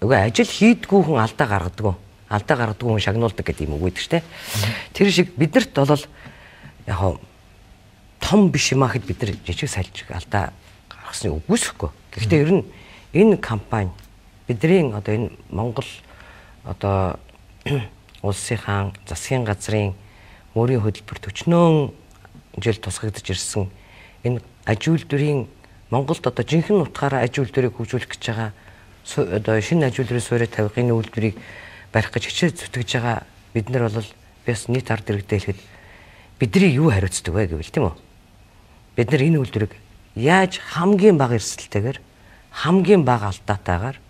Үгүй ажил хийдгүй хүн алдаа гаргадаг. Алдаа гаргадаг хүн шагнуулдаг гэдэг юм үг гэдэг чинь, тэ? Тэр шиг биднэрт бол яг том биш юм ахэд бид нар жижиг сальж алдаа гаргахсны үгүйсэхгүй. Гэхдээ ер нь энэ компани бидний одоо энэ Монгол одоо улсынхаа засгийн газрын мөрийн хөтөлбөр төчнөөн жил тусгагдж ирсэн энэ аж үйлдвэрийн Монголд одоо жинхэнэ утгаараа аж үйлдвэрийг хөгжүүлэх гэж байгаа одоо шинэ аж үйлдвэрийн суурь тавих энэ үйлдвэрийг барих гэж хичээл зүтгэж байгаа бид нар бол бас нийт ард иргэдээ хэлэхэд бидний юу хариуцдаг вэ гэвэл тийм үү? Бид нар энэ үйлдвэрийг яаж хамгийн бага эрсдэлтэйгээр хамгийн бага алдаатайгаар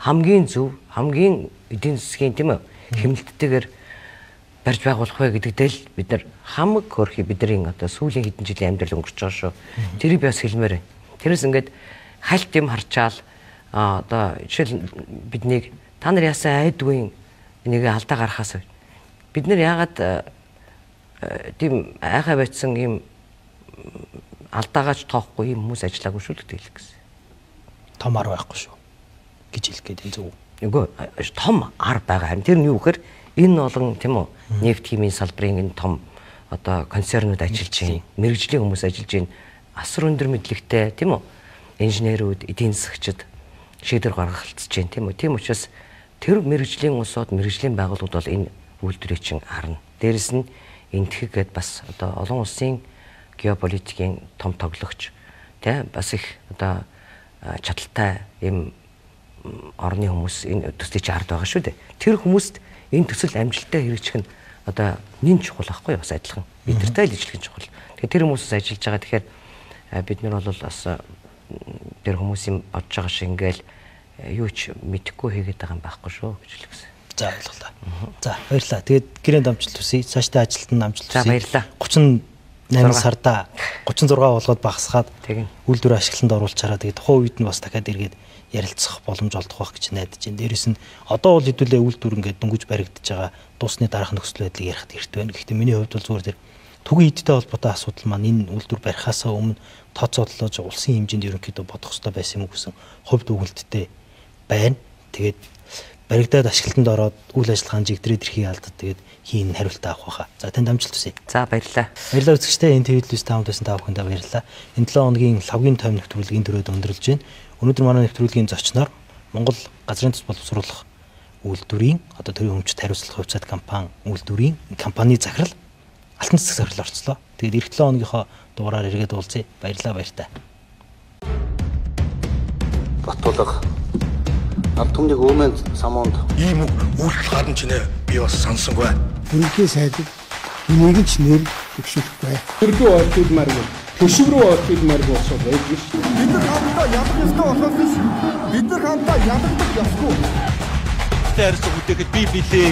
хамгийн зөв хамгийн эдийн засгийн тийм үү хэмнэлттэйгээр барьж байгуулах вэ гэдэгтэй л бид нар хамаг хөрхи бидний одоо сүүлийн хэдэн жилийн амьдрал өнгөрч байгаа шүү. Тэрийг би бас хэлмээр байна. Тэрээс ингээд хальт юм харчаал одоо жишээл биднийг та нар яасан айдгүй энийг алдаа гаргахаас бид нэр яагаад тийм айхаа байцсан ийм алдаагаач тоохгүй юм хүмүүс ажиллаагүй шүү дээ хэлэх гэсэн. Том ар байхгүй шүү гэж хэлэх гээд энэ зөв. Үгүй том ар байгаа харин тэр нь юу гэхээр энэ олон тийм үү нефт химийн салбарын энэ том одоо концернууд ажиллаж байна. Мэргэжлийн хүмүүс ажиллаж байна. Асар өндөр мэдлэгтэй тийм үү инженерүүд, эдийн засагчид шийдвэр гаргалтж байна тийм үү. Тийм учраас тэр мэргэжлийн улсууд, мэргэжлийн байгууллагууд бол энэ үйлдвэрийг чинь харна. Дээрэс нь энтгэхэд бас одоо олон улсын геополитикийн том тоглогч тийм бас их одоо чадaltaй юм орны хүмүүс энэ төслийг хард байгаа шүү дээ. Тэр хүмүүст энэ төсөл амжилттай хэрэгжих нь одоо нэн чухал байхгүй бас адилхан. Бидэртэй л ижлэх нь чухал. Тэгэхээр тэр хүмүүсээс ажиллаж байгаа. Тэгэхээр бид нар бол бас тэр хүмүүсийн бодож байгаа шиг ингээл юу ч мэдэхгүй хийгээд байгаа юм байхгүй шүү гэж хэлсэн. За ойлголоо. За баярлалаа. Тэгээд гэрээнд амжилт хүсье. Цаашдаа ажилтнанд амжилт хүсье. За баярлалаа. 38 сарда 36 болгоод багасгаад тэгнь үйлдвэр ашиглалтанд оруулчаараа тэгээд тухайн үед нь бас дахиад эргээд ярилцах боломж олдох байх гэж найдаж байна. Дээрээс нь одоо бол хэдүүлээ үйлдвэр ингээд дөнгөж баригдаж байгаа дуусны дараах нөхцөл байдлыг ярихад эрт байна. Гэхдээ миний хувьд бол зүгээр тэр түгээн эдтэй холбоотой асуудал маань энэ үйлдвэр барихаасаа өмнө тооцоололж улсын хэмжээнд ерөнхийдөө бодох хэрэгтэй байсан юм гэсэн хувьд өгүүлэлттэй байна. Тэгээд баригдаад ашиглалтанд ороод үйл ажиллагааны жигдрээд ирэхийг алдаад тэгээд хийн хариултаа авах байхаа. За танд амжилт хүсье. За баярлалаа. Баярлалаа үзэгчдээ энэ телевизээс таамд байсан та бүхэндээ баярлалаа. Энэ 7 хоногийн лавгийн тойм нэвтрүүлгийн дөрөвд өндөрлөж байна. Өнөөдөр манай нэвтрүүлгийн зочноор Монгол газрын тус боловсруулах үйлдвэрийн одоо төрийн өмчт хариуцлах хувьцаат компани үйлдвэрийн компани захирал алтан цэцэг захирал орцлоо. Тэгээд эх 7 хоногийнхоо дугаараар эргээд уулзъя. Баярлалаа баяртай. Батулга Автомдыг өөмөнд самуунд ийм үйлдэл хадан чинээ би бас сансангүй. Бүрэнхийн сайдыг энийг ч нэр төвшүүлэхгүй. Төрлөө ойлтуулмаар юм. Төшөв рүү ойлтуулмаар болсон байдаг шүү. Бид нар хамтдаа ядах ёстой болохоос биш. Бид нар хамтдаа ядагдах ёсгүй. Тэрс үдээхэд би билээ.